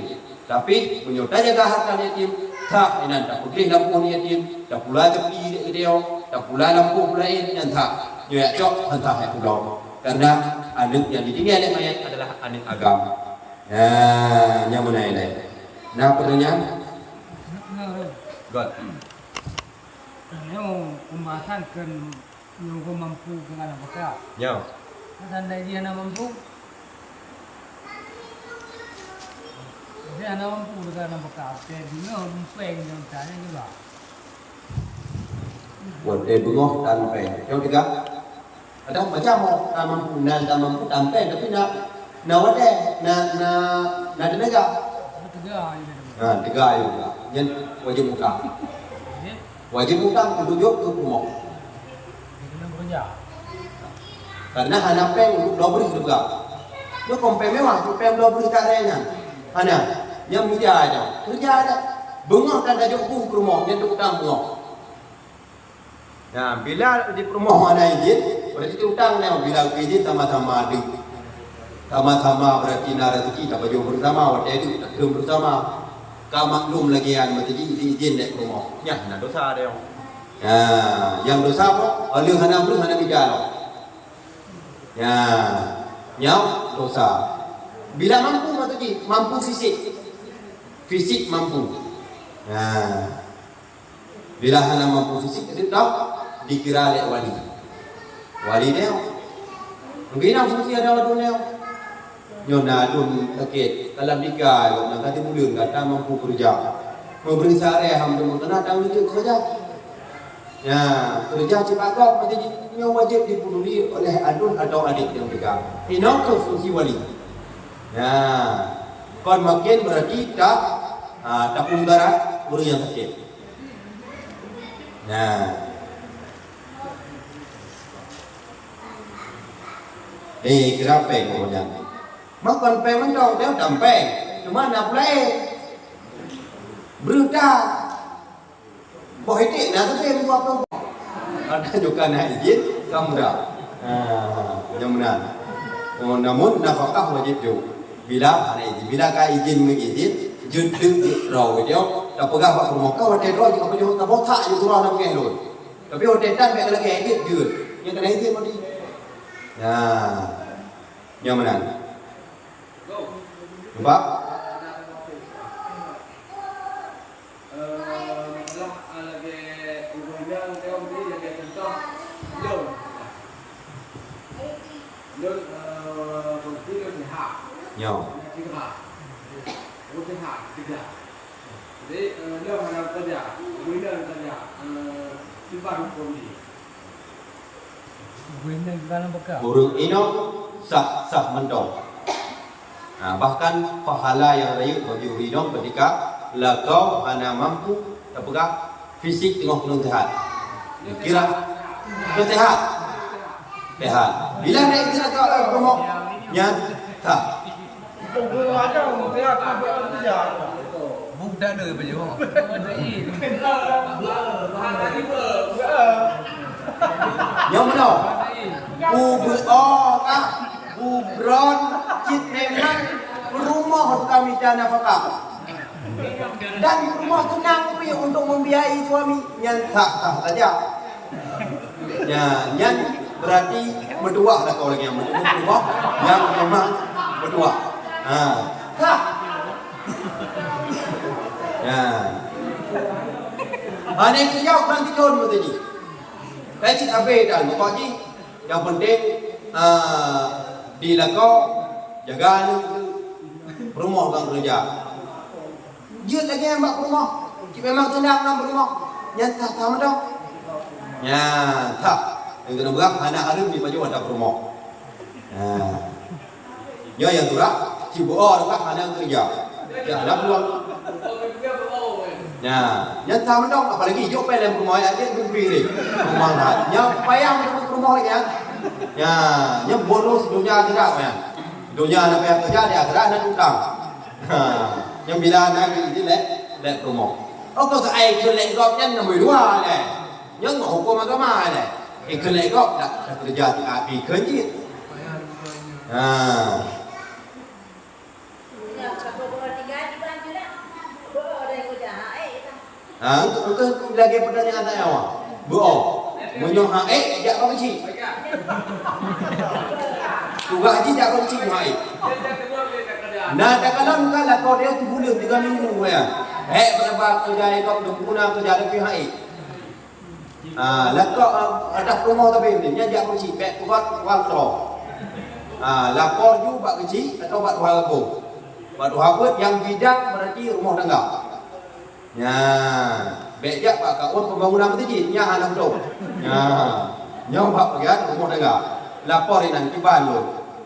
tapi menyota jaga harta ni yatim tak inan tak boleh lampu ni yatim tak pula tepi dia tak pula lampu pula yang tak ya cok entah itu pulau karena anak yang ditinggal oleh mayat adalah anak agama yang mana ini nah pertanyaan God Yung kumasan kan yung mampu dengan apa ya tanda dia na mampu Jadi anak mampu dengan anak bekal. Dia bingung, peng yang tanya juga. Buat bungoh tanpe. Yang tiga, ada macam mampu tanpe, tapi na wade, na tenaga. Tiga ini. Nah, tiga juga. Yang wajib utang. Wajib utang penduduk ke bungoh. Dia kena bekerja. Karena hana peng untuk dobri juga. Dia kompe mewah, peng dobri karenya. Hana, yang kerja aja. Bungoh kan ada hukum ke rumah, yang utang bungoh. Nah, bila di rumah mana izin, berarti utang ni. Bila izin sama-sama ada, sama-sama berarti nak rezeki tak baju bersama, waktu itu tak kem bersama. Kau maklum lagi yang berarti izin dek rumah. Ya, nak dosa dia. Ya, yang dosa apa? Alih hana bidan. Ya, nyau dosa. Bila mampu berarti mampu fisik mampu. Ya, bila hana mampu fisik itu tahu. Dikira oleh wali dia mungkin nak fungsi ada wadun dia nyona adun sakit dalam nikah nak kata bulan kata mampu kerja memberi sare hamdun kena tahu itu saja ya kerja cepat kau menjadi yang wajib dipeduli oleh adun atau adik yang pegang ini ke fungsi wali ya kon makin berarti tak tapung darah orang yang sakit nah kira peng kemudian. Makan peng macam dia tak peng. Cuma nak play. Berita. Bohitik nak tapi buat apa? Ada juga nak izin kamu dah. Yang benar. Namun nafkah wajib juga. Bila ada izin, bila kau izin mengizin, jenduk raw dia. Tak pegang pak rumah kau hotel raw juga punya tak botak je surah nak pergi lor. Tapi hotel tak baik lagi izin je. Yang kena izin mesti. Nah, yang mana? Nampak? Nyaw. Jadi, dia mana kerja, kerja, simpan hukum ni. Burung ino sah mendong. Nah, bahkan pahala yang lain bagi hidung ketika lakau hana mampu terpegang fisik tengah penuh sehat. Kira sehat. Sehat. Bila naik kira kau rumah nyata. Bukan ada dia tak bekerja. Bukan ada baju. Yang mana? Ubron cit memang rumah kami dan nafkah. Dan rumah tenang pi untuk membiayai suami yang tak saja. Ya, yang berarti berdua lah kau lagi yang berdua, yang memang berdua. Tak. Ya. Ada kerja orang tidur tadi. Saya cik habis dan pokoknya yang penting di lakau jaga rumah orang kerja. Jut lagi yang bak rumah. Cik memang tenang dalam rumah. Yang tak tahu dah. Ya, tak. Yang kena berak anak harum di baju ada rumah. Ya yang tu lah. Cik buah dekat anak kerja. Ya, ada peluang. Ya, yang tahu dah apalagi jauh dalam rumah aja berpikir ni. Rumah dah. Yang payang untuk rumah lagi ya. Ya, yang bonus dunia tidak ya. Dunia nak payah kerja dia akhirat nak utang. Yang bila nak ini lek rumah. Oh kau ai kelek gop yang nombor 2 leh. Yang hukum agama leh. Kelek gop dah kerja di api kerja. Untuk lagi pertanyaan saya awak. Boh. Menyoh haik jak kau kecil. Tugas haji jak kau kecil haik. Nah, tak kalau kau dia 3 bulan 3 minggu ya. Berapa kerja kau dukuna kerja lebih haik. Lah kau ada rumah tapi ni jak kau kecil pek kuat wang tro. Lapor ju bak kecil atau bak wal go. Batu habut yang bidang berarti rumah tangga. Ya, bejak pak kawan pembangunan masjid nya anak dong. Ya, nyom pak bagian rumah tangga. Lapor nan kiban lo.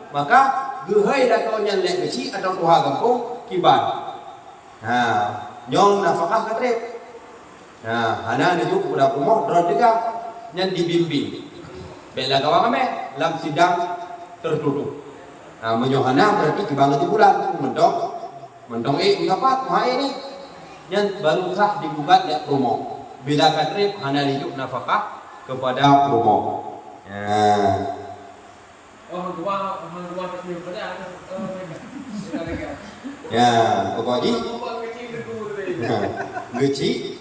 Maka gehai dah kau yang lek kecil atau tuha kampung kiban. Nyom nafkah katrip. Hana nujuk budak rumah drone juga yang dibimbing. Bela kawan kami lam sidang tertutup. Menyohana berarti dibangun di bulan mendong mengapa mahal ini yang baru sah digugat ya promo bila katrip hana dijuk nafkah kepada promo. Pokoknya geci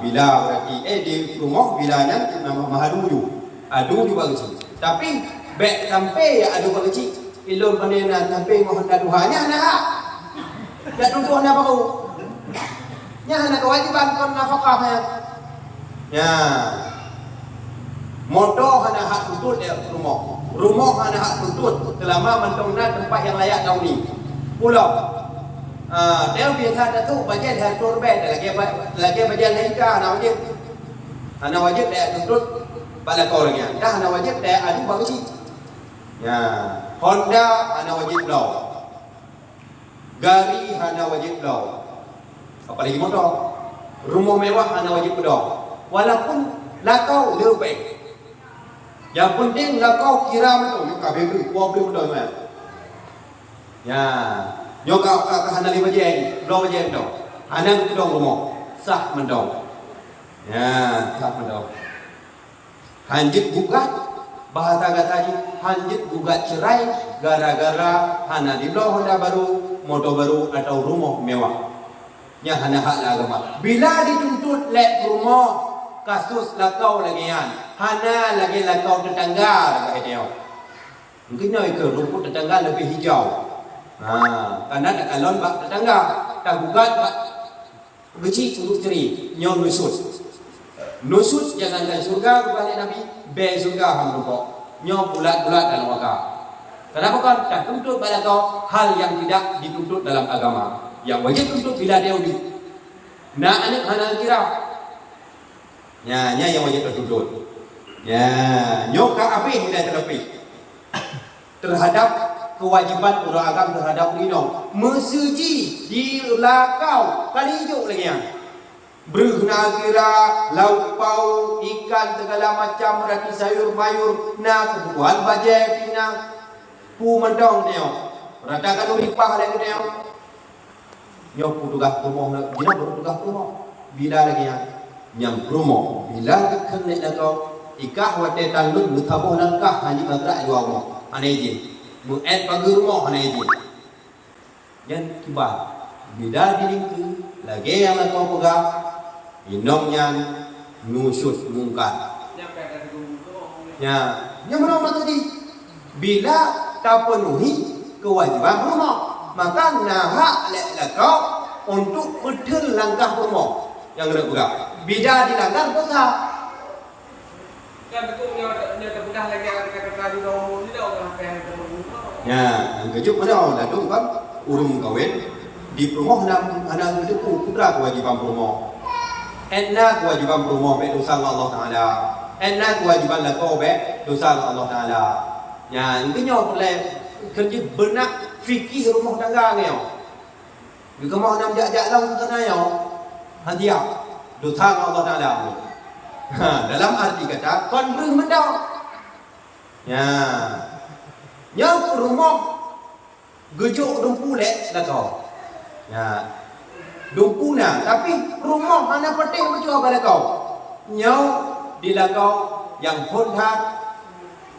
bila berarti di promo bilanya nama mahadu adu juga geci tapi baik sampai ya adu geci ilmu panena sampai mohon duhanya nak tak duduk nak baru nya nak kewajiban kon nafkah ya motor hana hak tuntut ya rumah hana hak tuntut selama mentongna tempat yang layak tahun ni pulau dia biasa datuk bajet hatur bed lagi bajet nikah hana wajib dia tuntut pada korangnya dah hana wajib dia adu bagi ya Honda hana wajib law. Gari hana wajib law. Apalagi motor. Rumah mewah hana wajib law. Walaupun lakau lebih. Yang penting lakau kira betul. Kabeh tu kuah boleh betul kan. Ya. Yo kau hana lima jeng, law jeng tu. Hana tu rumah. Sah mendong. Ya, sah mendong. Hanjit gugat bahasa kata hanjit gugat cerai gara-gara hana diblo Honda baru, motor baru atau rumah mewah. Nya hana hak agama. Bila dituntut lek rumah kasus lakau lagian, hana lagi lakau tetangga dekat dia. Mungkin ke rumput tetangga lebih hijau. Karena ada kalon bak tetangga, tak gugat bak beci curug ceri, nyon nusut. Nusut jangankan surga kepada Nabi, be surga hamruko. Nyo bulat-bulat dalam wakar. Kenapa kan? Tak tuntut pada kau hal yang tidak dituntut dalam agama. Yang wajib tuntut bila dia uji. Nak anak hana kira. Ya, yang wajib tertuntut. Ya, nyo ka api tidak terlebih. Terhadap kewajiban orang agama terhadap lindung. Mesuji di lakau kali hijau lagi yang. Berhuna kira, lauk pau, ikan segala macam, rati sayur mayur, na kebubuhan bajai pinang, pu mendong dia. Rata kan uripah lagi dia. Nyo tugas rumah, jina tugas rumah. Bila lagi yang rumah, bila kena kau ikah wate tanglut mutabuh langkah hanya bagrak dua rumah. Aneh je. Mu'ad pagi rumah aneh je. Yang kibah. Bila diringki, lagi yang kau pegang inomnya nusut mungkar. Ya, yang mana tadi? Bila tak penuhi kewajiban rumah, maka nahak lekau untuk betul langkah rumah yang kena pegang. Bila dilanggar dosa. Kan betul nya terbedah lagi kata di nomor ni dah apa yang Ya, kejuk mana dah tu kan urung kawin di rumah nak itu kudra kewajiban rumah. Enna kewajiban rumah be dosa Allah Taala. Enna kewajiban lakau be dosa Allah Taala. Ya, intinya boleh kerja benak fikih rumah tangga ni. Jika mau nak jak-jak lawan kena yo. Hadiah dosa Allah Taala. Dalam arti kata kon beri mendang. Ya. Yang rumah gejuk dumpu lek lakau. Ya. Dumpuna tapi rumah mana penting macam apa kau nyau di lakau yang honda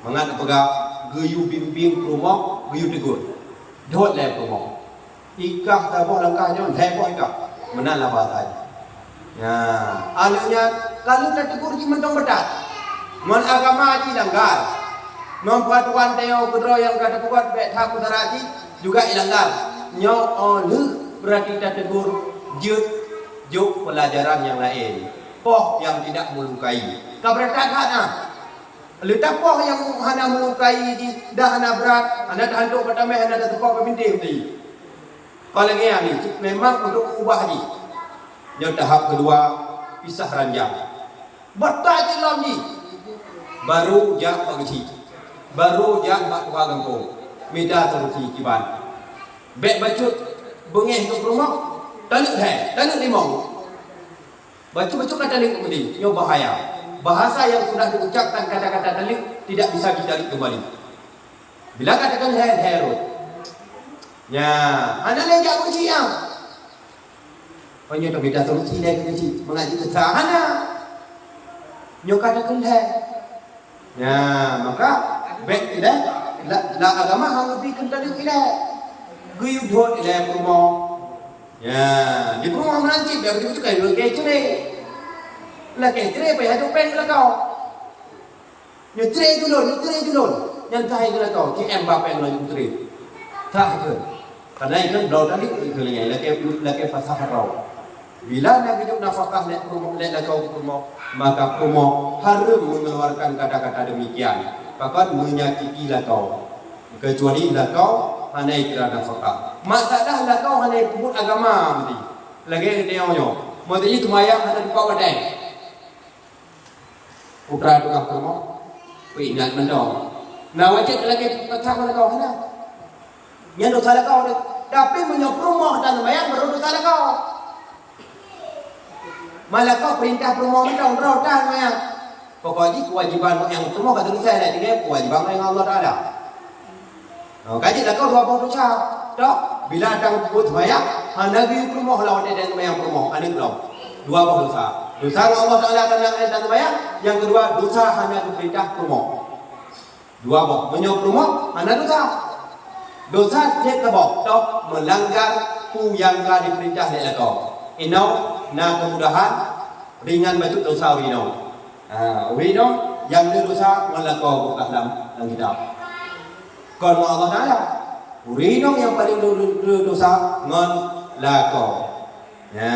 mengat pegak geyu bimbing rumah geyu tegur dot le rumah ikah tabuh langkahnya lepoh ikah menalah bahasa ya alanya kalau tak tegur di mentong betat mon agama ji langgar membuat tuan teo kedro yang kata buat bet hak utarati juga ilanggar nyau onu berarti tak tegur juk pelajaran yang lain. Poh yang tidak melukai. Kaberatan hana. Letak poh yang hana melukai di dah hana berat, hana hantuk pertama hana terpok pemintih tadi. Kalau yang ni memang untuk ubah ni. Yang tahap kedua pisah ranjang. Betul je lah ni. Baru jak pagi. Baru jak mak tua kampung. Minta solusi kiban. Bek bacut bengih ke rumah. Tanuk hai, tanuk limau. Bacu-bacu kata talik kemudian, ini bahaya. Bahasa yang sudah diucapkan kata-kata talik tidak bisa ditarik kembali. Bila katakan hero, ya, anak lagi aku siang. Hanya tak beda solusi lagi kecil, mengaji kesahana. Nyo katakan ya, maka baik tidak, lah agama hang lebih kental tidak. Guyup dot tidak rumah. Ya, di rumah menancip dia begitu kayak dulu kayak cerai. Lah kayak cerai apa ya tu pen lah kau. Cerai dulu. Yang tahu lah kau, KM bapen lah cerai. Tak ke? Karena itu belum tadi kelingnya, lagi fasah kau. Bila nak hidup nafkah lek kau rumah, maka rumah harus mengeluarkan kata-kata demikian. Bahkan menyakiti lah kau. Kecuali lah kau hanya kira nafkah. Masalah lah kau hanya pun agama mesti. Lagi dia nyo. Mesti itu mayang hanya di bawah dai. Putra tukang rumah. Ingat mendong. Nah wajib lagi patah lah kau hanya. Yang dosa lah kau. Tapi menyop rumah dan mayang baru dosa lah kau. Malah kau perintah rumah mendong dan mayang. Pokoknya kewajiban yang rumah kata saya dah dia kewajiban yang Allah Taala. Kaji lah kau dua puluh dosa. Tak, bila datang buat mayang, hanya di rumah lawan dan mayang rumah, anik belum. Dua dosa. Dosa Allah Taala kena dan mayang. Yang kedua dosa hanya diperintah rumah. Dua boh, menyok rumah, hanya dosa. Dosa dia kebok, tak melanggar ku yang kau diperintah oleh kau. Inau, nak kemudahan ringan baju dosa inau. Inau yang dia dosa melakau dalam kitab. Kalau Allah Taala urinong yang paling dosa ngon lako. Ya,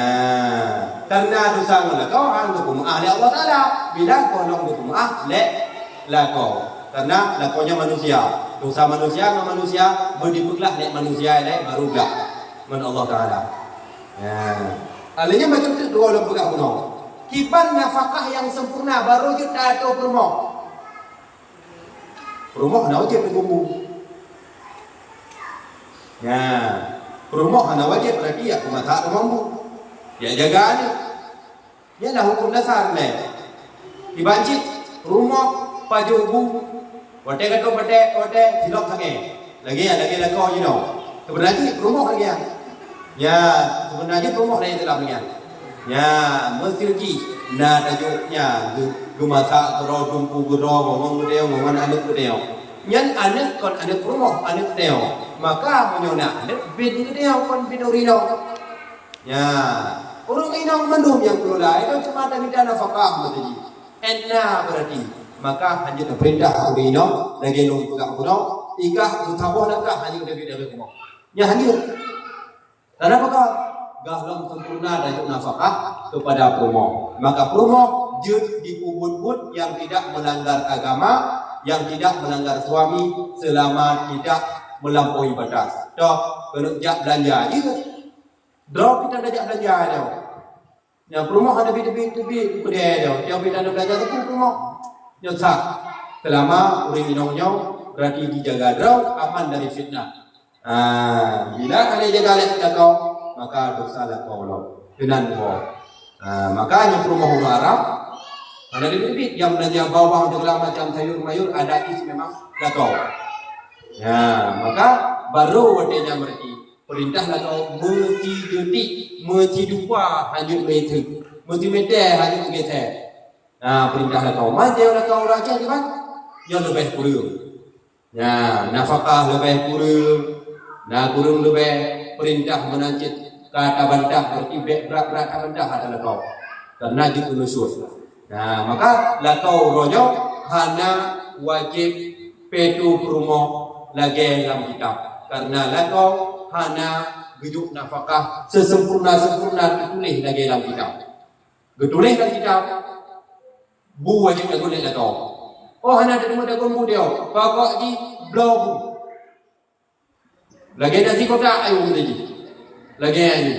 karena dosa ngon lako hang berkumah le Allah Taala. Bila kolong berkumah le lako. Karena lakonya manusia. Dosa manusia ngon manusia berdipuklah le manusia le barulah ngon Allah Taala. Ya. Alanya macam tu dua orang pegang kuno. Kiban nafkah yang sempurna baru kita atau rumah. Rumah nak wajib bergumbu. Ya, rumah hanya wajib berarti ya rumah tak mampu. Ya jaga ni. Ya lah hukum dasar ni. Dibanci rumah pajubu. Wate kata wate silap sange. Lagi kau you know. Sebenarnya rumah lagi ya. Ya, sebenarnya rumah lagi dalam ni. Ya, mesti na tajuknya gemasak gero dumpu gero ngomong anak gero. Nyan anak kon anak rumah anak teo. Maka menyona bin dia kon bin urino. Ya, urung inong mandum yang kelola itu cuma ada minta nafkah betul. Enna berarti maka hanya perintah urino lagi long pegang kuno ikah utaboh nakah hanya beda kuno. Ya hanya. Kenapa kau gahlong sempurna dari nafkah kepada promo. Maka promo jud dipubut-but yang tidak melanggar agama, yang tidak melanggar suami selama tidak melampaui batas. Dah kena jak belanja je. Drop kita dah jak belanja dah. Yang rumah ada bit-bit kedai dah. Yang kita ada belanja tu rumah. Yang sah. Selama orang minumnya berarti dijaga drop aman dari fitnah. Bila kalian jaga lek kau, maka dosa lah kau lo. Dengan kau. Maka yang rumah orang Arab ada bit-bit yang belanja bawang segala macam sayur mayur ada is memang dah kau. Ya, maka baru wadenya berarti perintahlah kau mesti detik, mesti dupa hanyut meter, mesti meter hanyut meter. Perintahlah kau macam kau raja kan? Yang lebih kurang. Ya, nafkah lebih kurang. Kurang lebih perintah menancit kata bantah berarti berat-berat bantah adalah kau. Karena itu nusus. Maka lah kau rojo hanya wajib petu rumah lagi dalam kitab. Karena lakau hanya hidup nafkah sesempurna ditulis lagi dalam kitab. Ditulis dalam kitab. Bu wajib lagu lakau. Oh hanya ada dagu bu dia. Pokok ji blog. Lagi ada si kota ayu lagi. Lagi ni.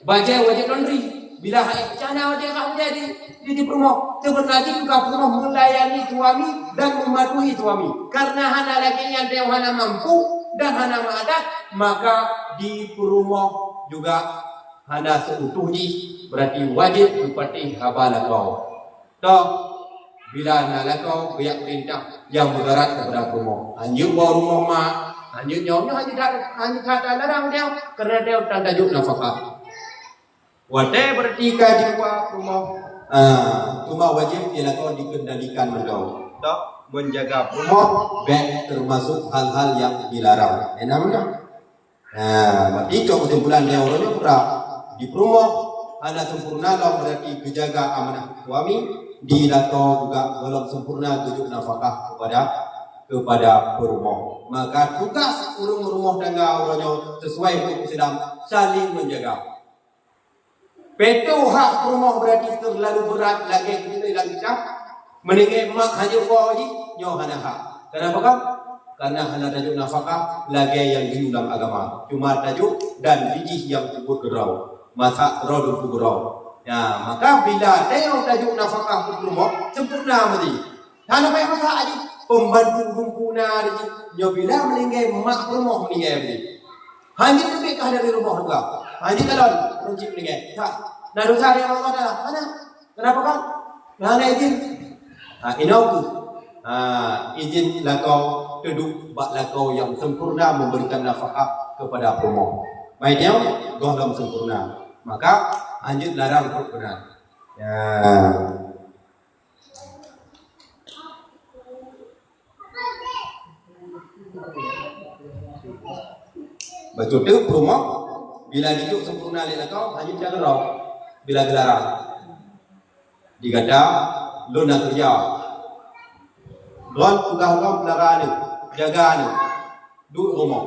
Baca wajib laundry. Bila hai cana wajib kau jadi di rumah. Sebenarnya juga rumah melayani suami dan mematuhi suami. Karena hana lagi yang dia hana mampu dan hana madat, maka di rumah juga hana seutuhnya berarti wajib seperti habala kau. Toh bila nak kau biar perintah yang mudarat kepada rumah. Anjuk bawa rumah mak, anjuk nyomnya hanya kata larang dia kerana dia tak tajuk nafkah. Wate berarti kajiwa rumah. Rumah wajib ialah kau dikendalikan mendau. Tak menjaga rumah baik termasuk hal-hal yang dilarang. Enam dah. Berarti cok kesimpulan dia orangnya pura di rumah hanya sempurna lah berarti kejaga amanah suami. Di kau juga belum sempurna tujuh nafkah kepada perumah. Maka tugas rumah tangga orangnya sesuai hukum Islam saling menjaga. Petu hak rumah berarti terlalu berat lagi kita dalam kita. Meninggal mak hanya wajib nyo hana hak. Kenapa kan? Karena hana tajuk nafkah lagi yang di dalam agama. Cuma tajuk dan biji yang cukup gerau. Masak rodul gerau. Ya, maka bila tengok tajuk nafkah rumah sempurna mesti. Hana payah masak aja. Pembantu rumpuna aja. Nyo bila meninggal mak rumah meninggal ni. Hanya lebih kah dari rumah juga. Hanya kalau runcit meninggal. Nah dosa yang Allah adalah mana? Kenapa kan? Mana izin? Inau tu. Izin lakau keduk bak lakau yang sempurna memberikan nafkah kepada rumah. Baiknya goh dalam sempurna. Maka anjut larang benar. Ya. Baca tu rumah bila hidup sempurna lek kau hanya jaga roh bila gelarang digada lu nak kerja don tugas kau pelagani jaga ni duduk rumah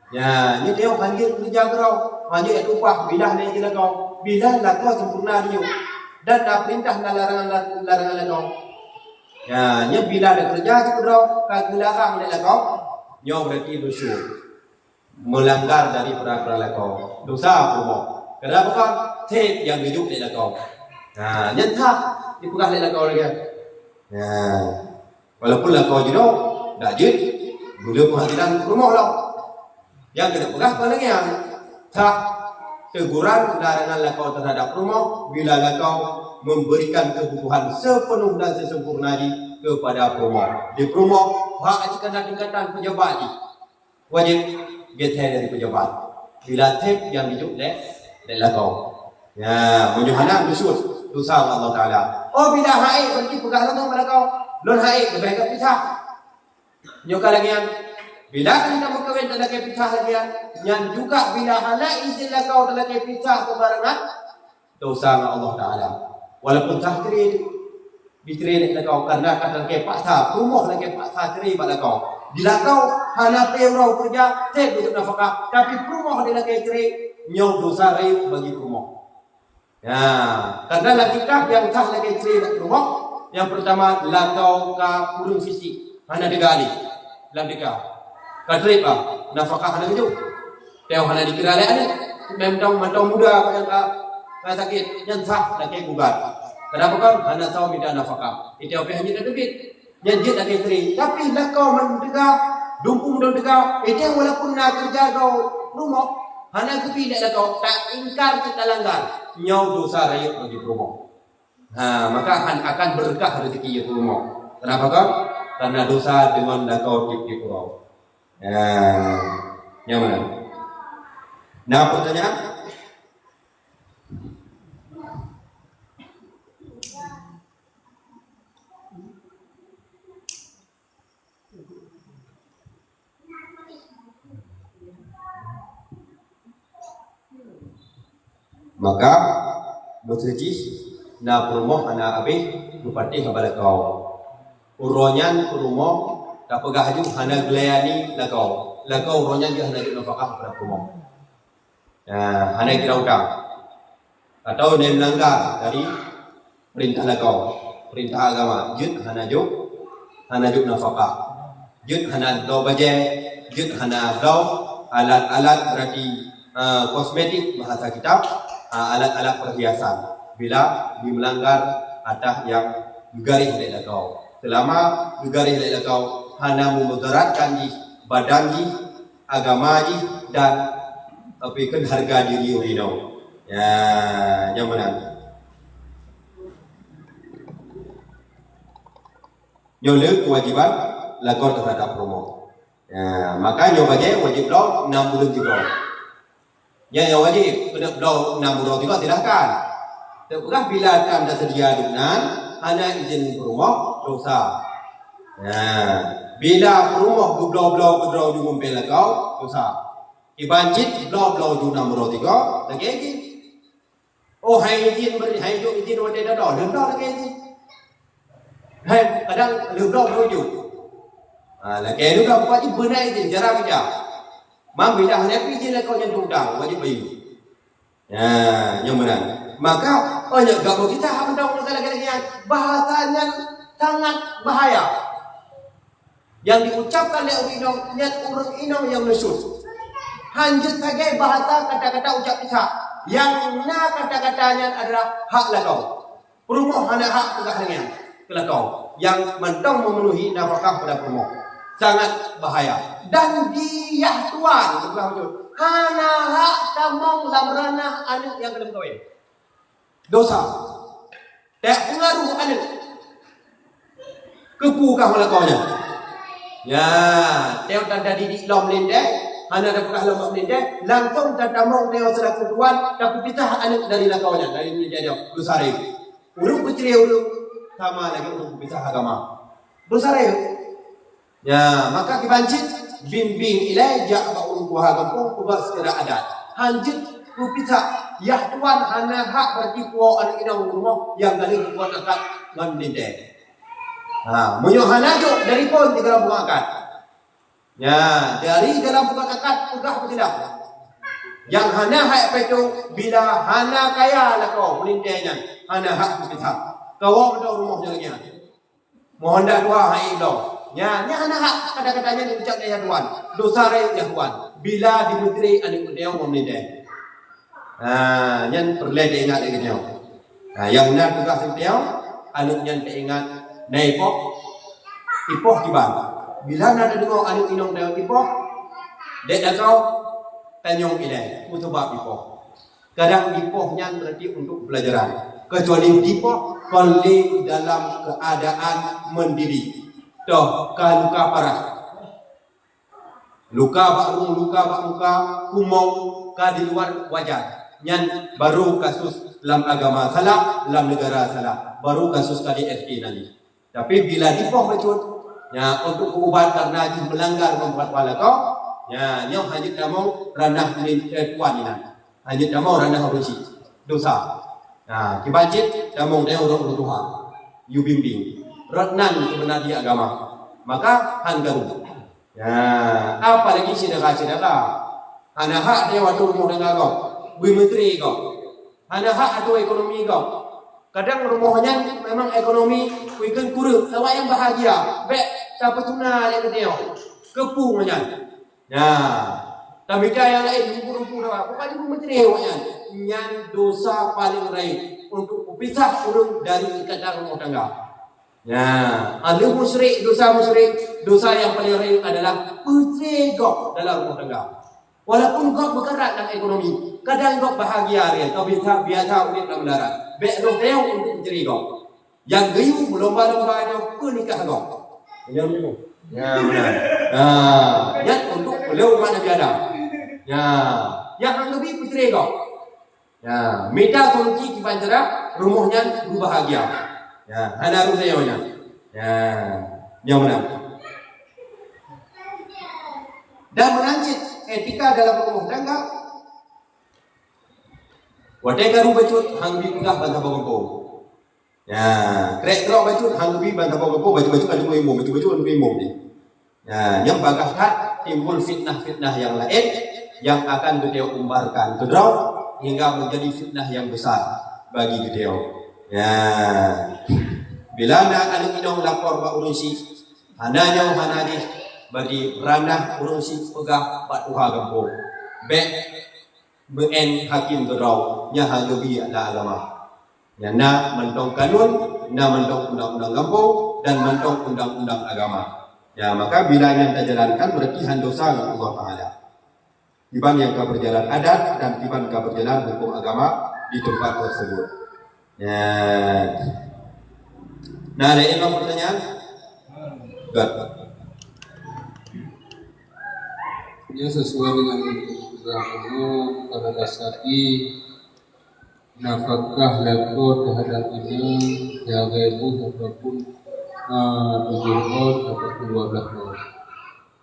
ya ni dia panggil kerja kau hanya upah bila ni kita kau bila lah kau sempurna dia dan dah perintah larangan kau ya ni bila ada kerja kau gelarang lek kau nyo berarti dosa melanggar dari peraturan kau dosa rumah. Kenapa kan? Tip yang hidup di kau. Nyentak dipegah di kau lagi. Walaupun kau jodoh, dah jid, boleh penghasilan rumah lah. Yang kita pegah apa lagi yang tak teguran larangan kau terhadap rumah bila kau memberikan kebutuhan sepenuh dan sesempurna kepada rumah. Di rumah hak kena tingkatan pejabat wajib getah dari pejabat. Bila tip yang hidup dah kau. Ya, menyuhana dosa Allah Taala. Oh bila haid pergi pegah langsung pada kau. Lon haid lebih ke pisah. Nyoka lagi yang bila kita berkahwin dalam ke pisah lagi yang juga bila hana izin kau dalam ke pisah kebarangan dosa Allah Taala. Walaupun tahkir diteri kau karena kata ke paksa rumah lagi paksa teri pada kau. Bila kau hana perau kerja, tak butuh nafkah. Tapi rumah dia lagi cerai, nyau dosa rai bagi rumah. Ya, karena lagi kah yang sah lagi cerai bagi rumah. Yang pertama, lakau ka kurung fisik, hana digali, labika. Kadri pa, nafkah hana hidup. Teo hana dikira leh ni, memang matang muda yang ka sakit, yang sah lagi gugat. Kenapa kan? Hana tahu minta nafkah. Itu apa hanya debit. Yang dia tak kiri, tapi lah kau mendengar, dumpung dan dengar, itu walaupun nak kerja kau rumah, hana kepi tak kau tak ingkar kita langgar, nyau dosa rakyat bagi rumah. Maka akan berkah rezeki itu rumah. Kenapa kau? Karena dosa dengan kau di pulau. Yang mana? Nah pertanyaan. Maka bersuci na rumah anak abih bupati habala kau uronyan rumah tak pegah ju hana glayani lakau uronyan dia hana ju nafkah pada rumah hana kira utang atau dia melanggar dari perintah lakau perintah agama jud hana ju nafkah jud hana do baje jud hana do alat-alat berarti kosmetik bahasa kita, alat-alat perhiasan. Bila melanggar atas yang garis oleh kau. Selama garis oleh kau hanya memudaratkan di badan di agama di dan tapi kan harga diri orang. Ya, yang mana? Nyolek kewajiban lakor terhadap promo. Ya, maka nyobaje wajib lo 6 bulan juga. Yang wajib kena lo 6 bulan juga silahkan. Tetapi bila kan tersedia dengan hanya izin promo dosa. Ya, bila promo blau di ngumpul kau dosa. Ibanjit blau di 6 bulan juga lagi. Oh, hai izin wajib dah lagi izin. Hai, kadang lebih berujung. Lagi lu dah buat ibu naik je, jarang kerja. Mam bila hanya izin lah kau yang tunggang, wajib bayu. Ya, yang benar. Maka banyak gabung kita hendak lagi yang bahasanya sangat bahaya. Yang diucapkan oleh orang inong yang mesut. Hanjut saja bahasa kata-kata ucap kita. Yang kata-katanya adalah hak lah kau. Perumah hanya hak pegahnya. Kelakau yang mentang memenuhi nafkah pada promo sangat bahaya dan dia tuan hana hak tamong lamrana anu yang kelem kawin dosa tak pengaruh anu kepukah melakaunya ya teo tanda didik lom lendek hana ada pekah lom lendek langsung tatamong teo selaku tuan tapi pitah anu dari lakaunya dari menjadi dosa re urung putri urung sama lagi untuk bisa agama besar ya maka kibancit bimbing ilai jak ba urung kuah kampung kubah secara adat hanjit ku bisa ya tuan hana hak berarti kuah anak inang rumah yang kali kuah akad ngan dinde munyo hana jo dari pon di dalam bunga akad ya dari dalam bunga akad pegah tidak yang hana hak itu bila hana kaya lah kau melindenya hana hak bisa kau betul rumahnya lagi. Mohon dah dua hai dong. Nya hana hak kata-katanya diucap dia tuan. Dosa re ya tuan. Bila di menteri anik dia mau meninde. Nyan perlu diingat lagi dia. Yang nak tugas dia anik nyan ingat naipok ipoh kiban. Bila nak dengar anik inong dia ipoh dek kau tanyong ilai utubak ipoh. Kadang ipoh nyan berarti untuk pelajaran. Kecuali dipo kalau dalam keadaan mendiri toh luka parah luka bak muka kumong ka di luar wajar nyan baru kasus dalam agama salah dalam negara salah baru kasus kali FT nanti tapi bila dipo becut ya untuk ubat karena melanggar membuat wala kau ya nyong hanya kamu ranah tuan ini hanya kamu ranah rusi dosa. Nah, kibajit damong dia orang Tuhan. You bimbing. Ratnan sebenarnya agama. Maka hanggaru. Ya, apa lagi sedekah. Hana hak dia waktu rumah dengan kau. Bui menteri kau. Hana hak atau ekonomi kau. Kadang rumahnya memang ekonomi weekend kurang. Awak yang bahagia. Bek tak petuna yang dia. Kepungnya. Ya. Tapi yang lain rumput-rumput apa? Pokoknya bui menteri awaknya. Yang dosa paling raih untuk pisah urung dari ikatan rumah tangga. Ya, ada musyrik, dosa yang paling raih adalah putri kau dalam rumah tangga. Walaupun kau bergerak dalam ekonomi, kadang kau bahagia dia, kau biasa urip dalam darat. Bek roh kau untuk putri kau. Yang gayu berlomba-lomba dia pun nikah kau. Yang itu. Ya benar. Yang untuk beliau mana biada. Ya, yang lebih putri kau. Ya, minta solusi kibanjara rumahnya bahagia. Ya, ada rumahnya. Ya, yang benar. Dan merancit etika dalam rumah tangga. Wadai garu bacut hangbi kudah bantah bangko. Ya, krek krok bacut hangbi bantah bangko baju-baju kan imum, baju-baju kan imum ni. Ya, yang bagahkan timbul fitnah-fitnah yang lain yang akan beliau umbarkan ke draw hingga menjadi fitnah yang besar bagi beliau. Ya, bila nak ada minum lapor ba urusi, hananya hanadi bagi ranah urusi pegah pak tuha gampo. Bek ben hakim gerau nya hajobi ada agama. Ya na mentong kanun, na mentong undang-undang kampung dan mentong undang-undang agama. Ya maka bila yang kita jalankan berarti handosa dengan Allah Taala. Tiban yang kau berjalan adat dan tiban kau berjalan hukum agama di tempat tersebut. Ya. Nah, ada yang mau pertanyaan? Enggak. Dia sesuai dengan agama pada dasarnya nafkah lakot terhadap imam jaga itu ataupun 7 lot ataupun 12 lot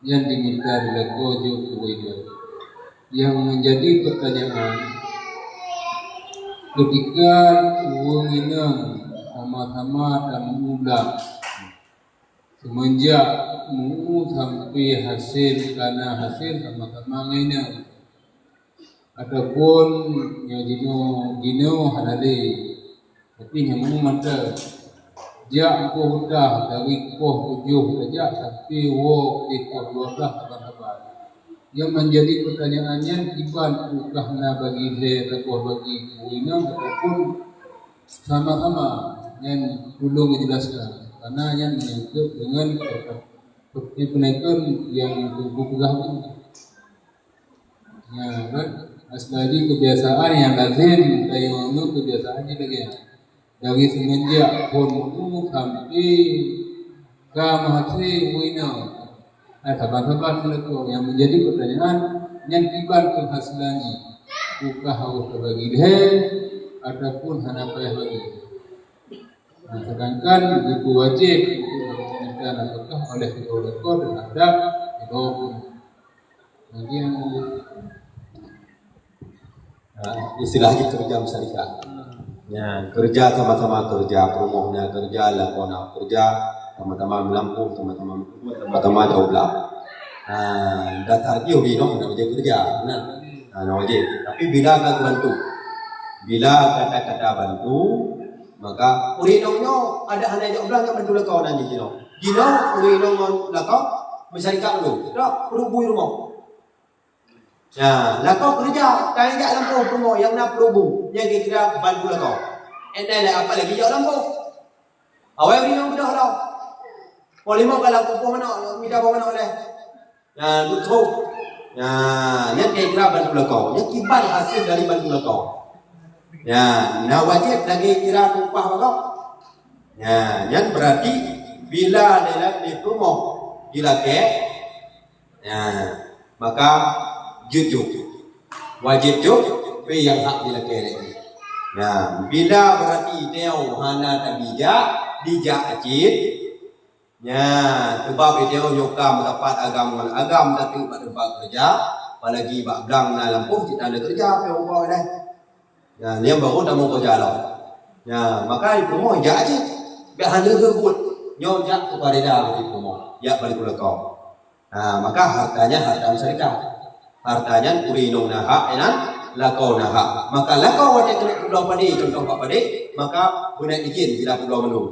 yang diminta lakot juga. Yang menjadi pertanyaan ketika uang inang sama-sama dan mengulang semenjak mu sampai hasil karena hasil sama-sama inang ataupun yang dino halale tapi yang mu mata jak ko dah dari ko 7 saja sampai wo di ko 12 kabar-kabar. Yang menjadi pertanyaannya iban karena bagi saya atau bagi kuinam ataupun sama-sama yang perlu menjelaskan karena yang menyangkut dengan seperti penaikan yang berbuka ini. Ya kan, asli kebiasaan yang lazim kayak mana kebiasaannya lagi dari semenjak pun sampai ke mahasiswa kuinam. Sahabat-sahabat melakukan yang menjadi pertanyaan yang iban penghasilannya bukan harus terbagi dia ataupun hanya payah bagi. Nah, sedangkan itu wajib untuk meminta nafkah oleh kedua lekor dan ada itu nanti yang istilahnya kerja syarikat. Ya, kerja sama-sama kerja, promonya kerja, lakona kerja, sama-sama melampung, sama-sama jauh belah. Dasar dia udah nak wajib kerja, nak wajib. Tapi bila kata bantu, bila kata-kata bantu, maka urinongnya ada hanya jauh belah yang bantu lekau nanti jino. Jino urinong lekau masyarakat dulu, tak perlu bui rumah. Ya, lekau kerja, kaya jak lampu promo yang nak perlu yang kira bantu lekau. Enda apa lagi jauh lampu? Awal urinong dah lah. Polimau kalau kupu mana, minta apa mana oleh, ya lucu, ya yang kira bantu lekau, yang kibar hasil dari bantu lekau, ya, nah wajib lagi kira upah lekau, ya, yang berarti bila dalam di rumah dilake, ya, maka jujur, wajib jujur, yang hak dilake lagi, ya, bila berarti dia hana tabijak, dijak acid. Ya, sebab dia nyokam dapat agam tapi pada tempat kerja, apalagi bak blang na lampu kita ada kerja apa ubah dah. Ya, dia baru dah mau kerja lah. Ya, maka itu mau ja aja. Biar hanya sebut nyojak kepada dah begitu mau. Ya balik kau. Nah, maka hartanya harta masyarakat. Hartanya urinong naha enan lakau naha. Maka lakau wajib kena pulau padi contoh pak padi, maka guna izin bila pulau melu.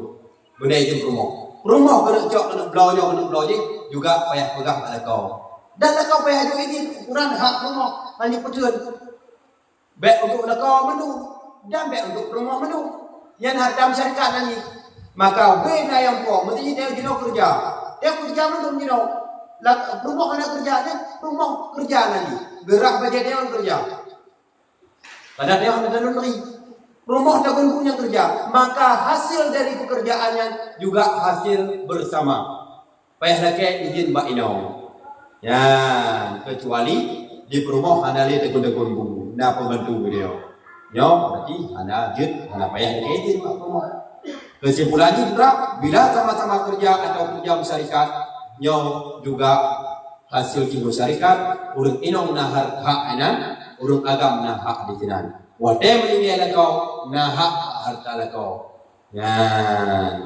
Guna izin promo. Rumah kena cok kena belau je juga payah pegang pada kau. Dan kau payah juga ini ukuran hak rumah hanya pecut. Baik untuk kau menu dan baik untuk rumah menu. Yang harta masyarakat nanti. Maka beda yang kau mesti dia jino kerja. Dia kerja menu jino. Rumah kena kerja dia rumah kerja nanti. Gerak baca dia kerja. Padahal dia hanya laundry. Rumah tak punya kerja, maka hasil dari pekerjaannya juga hasil bersama. Payah lagi izin Mbak Inau. Ya, kecuali di rumah anda lihat tekun-tekun bumbu, nak pembantu beliau. Nyo, berarti anda jut, anda payah lagi izin Mbak rumah. Kesimpulannya juga, bila sama-sama kerja atau kerja masyarakat, nyo juga hasil kibu syarikat, urut Inau nahar hak anan, urut agam nah hak di sinan. Wadai meninggal lekau, nahak harta lekau. Ya,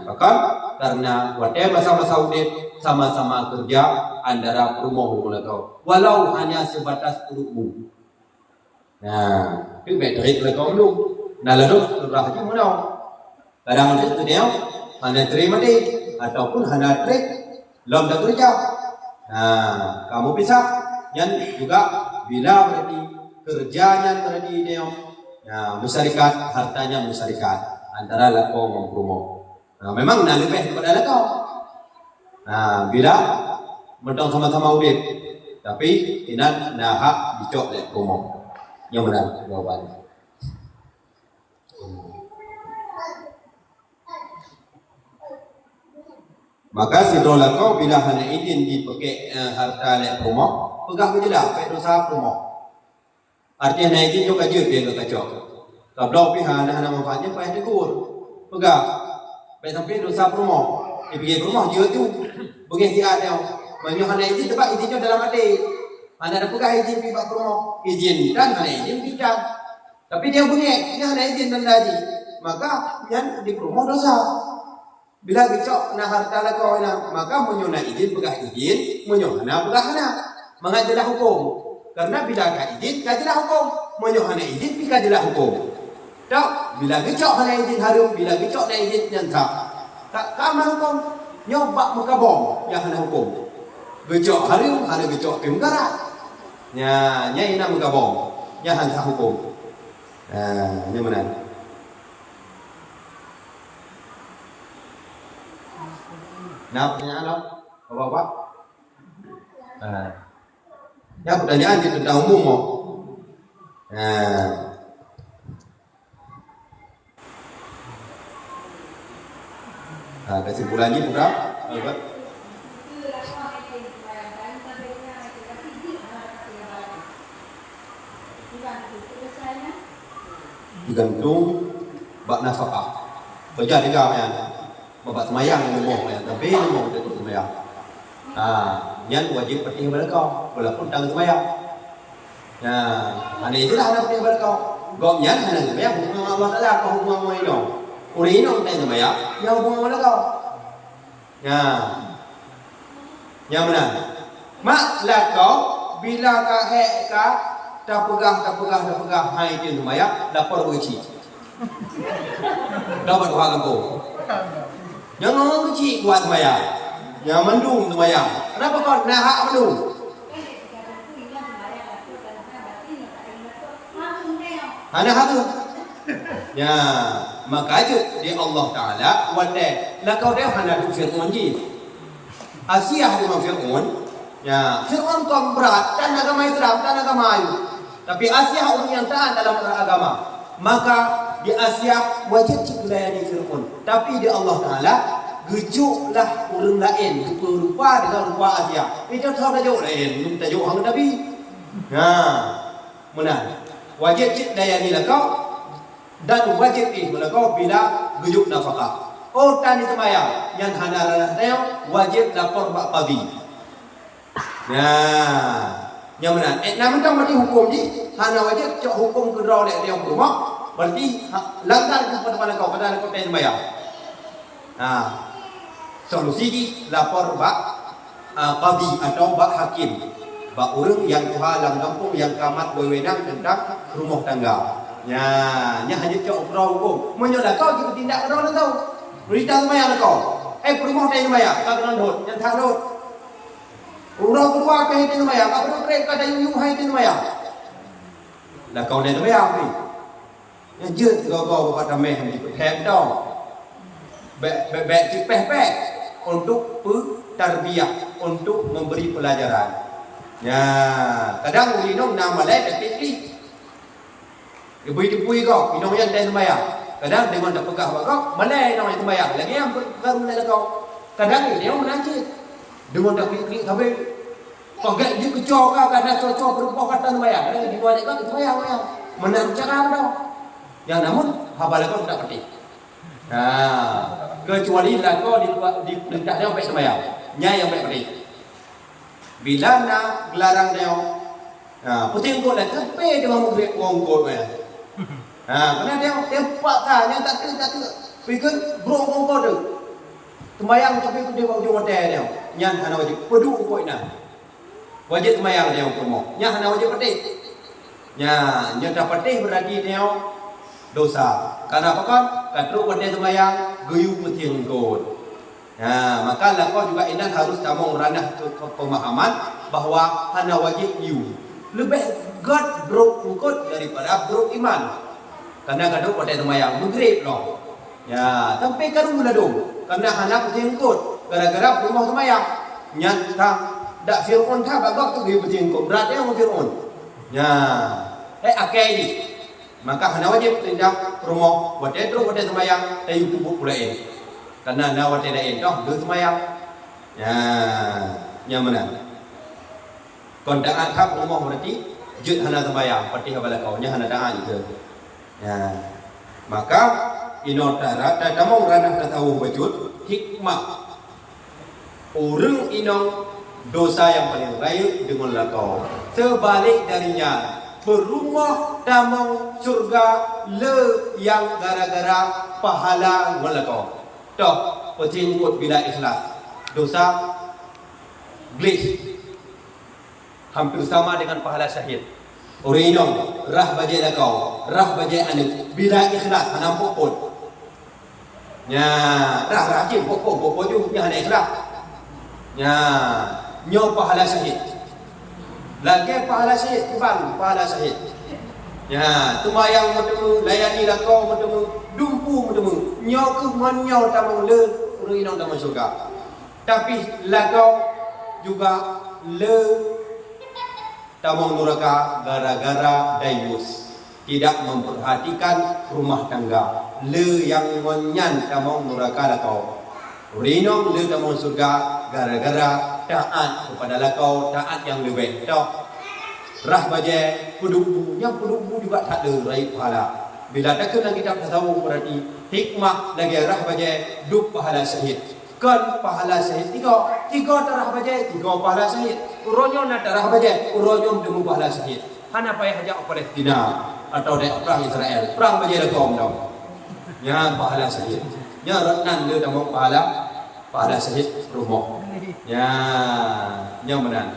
bahkan karena wadai bersama-sama sama-sama kerja antara rumah lekau. Walau hanya sebatas urutmu. Nah, itu baik lekau dulu. Nah lalu surahnya mana? Kadang-kadang itu dia hanya terima deh, ataupun hanya trik, belum kerja. Nah, kamu bisa yang juga bila berarti kerjanya tadi dia. Nah, masyarakat hartanya masyarakat antara lakau dengan promo. Nah, memang nak lebih daripada lakau. Nah, bila mentang sama-sama urip, tapi inan nak hak dicok oleh promo. Yang benar jawabannya. Maka si dolakau bila hanya izin dipakai harta lek promo, pegah je dah, pakai dosa promo. Artinya naik izin juga je dia kacau. Kalau pihak hanya manfaatnya pakai tegur, pegah. Pakai sampai dosa promo. Dia pergi promo je tu, pergi si ada. Banyak hanya izin sebab izinnya dalam hati. Hanya ada pegah izin pergi promo, izin dan hanya izin bidang. Tapi dia bunyi, dia hanya izin dan lagi. Maka yang di promo dosa. Bila gecok nak harta lakau nak, maka menyona izin pegah izin, menyona pegah hana. Mengajalah hukum. Karena bila ka izin, kajilah hukum. Menyona izin, pi kajilah hukum. Tak, bila gecok hana izin harum, bila gecok na izin nyanta. Tak kamar hukum, nyobak muka bom, yang hana hukum. Gecok harum, hana gecok pi mengara. Nyai nak muka bom, yang hana hukum. Ini mana? Nah, pertanyaan lo, Bapak-bapak? Ya, pertanyaan di tentang umum mo. Kesimpulannya berapa? Bapak? Digantung bak nafkah. Baca dia kan. Bapak semayang yang ngomong ya, tapi ngomong dia tu semayang. Yang wajib penting pada kau, walaupun tak semayang. Hanya itulah hanya penting pada kau. Kau nyan hanya semayang, hubungan Allah Taala, kau hubungan Allah ini. Orang ini tak semayang, yang hubungan Allah kau. Yang benar. Maklah kau bila kau hek kau tak pegah, hai itu semayang, dapat berkecil. Dapat dua kampung. Jangan orang kecil buat sembahyang. Yang mendung sembahyang. Kenapa kau nak hak mendung? Hanya hak tu. Maka aja di Allah Taala wala la kau dia hanya tu Fir'aun je. Asia dengan Fir'aun. Fir'aun kau berat dan agama Islam dan agama Ayu. Tapi Asia orang yang taat dalam agama. Maka di Asia wajib dilayani Fir'aun. Tapi di Allah Ta'ala gejuklah orang lain rupa dengan rupa Asia. Itu tahu tajuk lain, belum tajuk hang Nabi. Benar. Wajib dilayani kau dan wajib kau bila gejuk nafkah. Oh tani sembahyang yang hana dia wajib lapor bak pagi. Yang benar. Namun tak mesti hukum ni hana wajib cak hukum kedua lek dia rumah. Berarti langgar kepada kau pada kau tak sembahyang. Solusi ni lapor bak qadi atau bak hakim. Bak orang yang tuha dalam kampung yang kamat berwenang tentang rumah tangga. Hanya cak ukra hukum. Menyolah kau jika tindak kedua kau. Berita sembahyang kau. Rumah tak sembahyang, kau kena dot, yang tak dot. Orang kedua kau tak sembahyang, kau kena mereka ada yuyu hai tak sembahyang. Lah kau tak sembahyang ni. Yang jut kau kata meh ni pek tau. Bek cipeh untuk tarbiyah, untuk memberi pelajaran. Kadang minum nama lain dak fitri. Ibu-ibu kau, minum yang tak sembahyang. Kadang dia tak pegah kau, malai nak sembahyang. Lagi yang baru nak kau. Kadang dia menajis. Dia tak fitri sampai pakai dia kecok kau kadang cocok berupa kata sembahyang. Kadang di luar kau sembahyang. Menang cakap tau. Yang namun habala kau tak penting. Kecuali lah kau di dekat dia baik sembahyang. Nyai yang baik penting. Bila nak gelarang dia, puting kau lah kepe dia mahu beri uang kau ya. Kerana dia tempat kan yang tak kena. Pikir bro uang kau tu. Sembahyang tapi dia bawa jumpa dia. Yang hana wajib pedu kau ina. Wajib sembahyang dia umum. Yang hana wajib penting. Yang tak penting berarti dia dosa. Karena apa kan? Kalau pada sembahyang geyu puting kau. Maka lah kau juga inan harus kamu ranah pemahaman bahawa hana wajib you. lebih God berukut daripada beruk iman. Karena kadang pada semayang maghrib loh. Ya, tapi kadang meladung. Karena anak bertingkut gara-gara rumah semayang. Nyata dak Fir'aun tak bagak tu dia bertingkut. Beratnya sama Fir'aun. Ya, akai ni. Maka hana wajib tindak rumah buat dia terus buat dia semayang tayu tubuh pulain. Karena nak buat dia lain dah dia semayang. Ya, yang mana? Kon taat hak rumah berarti jut hana semayang, pati habala kau nya hana taat itu. Ya. Maka ino tara kamu ranah tahu bajut hikmah. Orang ino dosa yang paling raya dengan lakau. Sebalik darinya berumah damang surga le yang gara-gara pahala melakau. Toh, petingkut bila ikhlas. Dosa glis hampir sama dengan pahala syahid. Urinong rah bajai lakau, rah bajai anu bila ikhlas hanam pokok. Ya, rah rajin pokok juga hanya ikhlas. Ya, nyo pahala syahid. Lagi pahala syahid tiban pahala syahid. Ya, tumayang bertemu layani lakau bertemu dumpu bertemu nyo ke monyo tamang le urinong tamang surga. Tapi lakau juga le tamang neraka gara-gara dayus tidak memperhatikan rumah tangga. Le yang menyan tamang neraka lakau. Urinong le tamang surga gara-gara taat kepada lakau, taat yang lebih. Dah rah bajai pudubu, yang pudubu juga tak ada raih pahala. Bila tak kena kita tahu berarti hikmah lagi rah bajai duk pahala syahid. Kan pahala syahid tiga tarah bajai, tiga pahala syahid. Uronyo nak tarah bajai, uronyo demu pahala syahid. Hana payah hajak Palestina atau dek perang Israel, perang bajai lakau dah. Yang pahala syahid. Yang ratnan dia demu pahala syahid rumah. Ya, yang benar.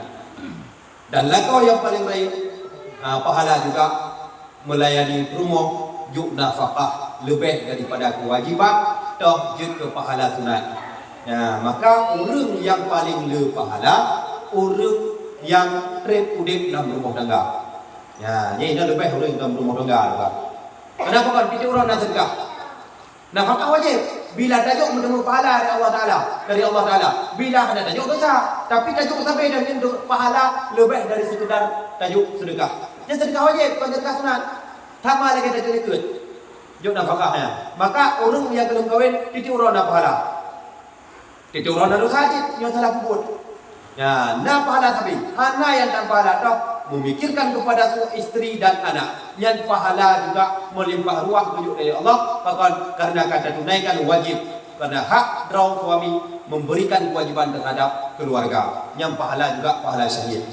Dan lakau yang paling baik pahala juga melayani rumah juk nafkah lebih daripada kewajiban toh juk ke pahala sunat. Ya, maka orang yang paling le pahala orang yang rep udip dalam rumah tangga. Ya, ni lebih orang dalam rumah tangga juga. Kenapa kan kita orang nak sedekah? Nafkah wajib. Bila tajuk menemu pahala dari Allah Ta'ala. Bila ada tajuk dosa. Tapi tajuk sampai dan untuk pahala lebih dari sekedar tajuk sedekah. Yang sedekah wajib, bukan sedekah sunat. Sama lagi tajuk ikut. Juk nafkahnya. Maka orang yang belum kahwin, titik orang nak pahala. Titik orang nak dosa hajit, yang salah puput. Ya, nak pahala tapi. Hana yang tak pahala tak. Memikirkan kepada istri dan anak yang pahala juga melimpah ruah tunjuk dari Allah. Bahkan karena kata tunaikan wajib, karena hak draw suami memberikan kewajiban terhadap keluarga. Yang pahala juga pahala syahid.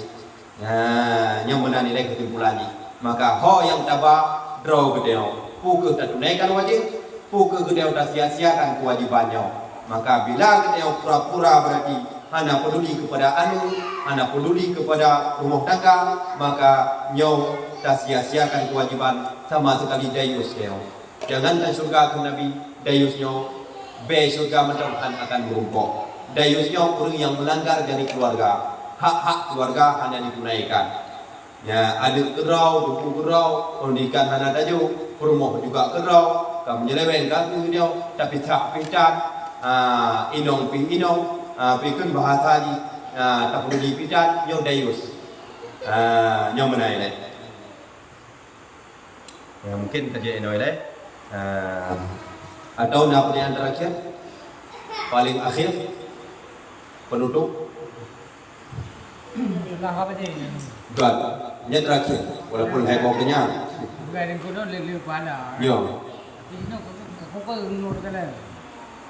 Yang mana nilai kesimpulan ini. Maka ho yang tabah draw gedeo, puke tak tunaikan wajib, puke gedeo tak sia-siakan kewajibannya. Maka bila gedeo pura-pura berarti hana peduli kepada anu, hana peduli kepada rumah tangga, maka nyau tak sia-siakan kewajiban sama sekali dayus nyau. Jangankan surga ke Nabi, dayus nyau be surga mudah-mudahan akan merumpok. Dayus nyau orang yang melanggar dari keluarga. Hak-hak keluarga hanya ditunaikan. Ya, ada kerau, duku kerau, pendidikan hana tajuk, rumah juga kerau, kamu menyeleweng kaki dia, tapi tak pintar, inong pi inong. Pikun bahasa ni tak perlu dipidan yang dayus yang mana ini ya, mungkin kerja ini atau nak pertanyaan terakhir paling akhir penutup Lah apa je? buat yang terakhir walaupun saya mau kenyang Bukan yang kuno lele pala. yo Ini kau kau nur kan?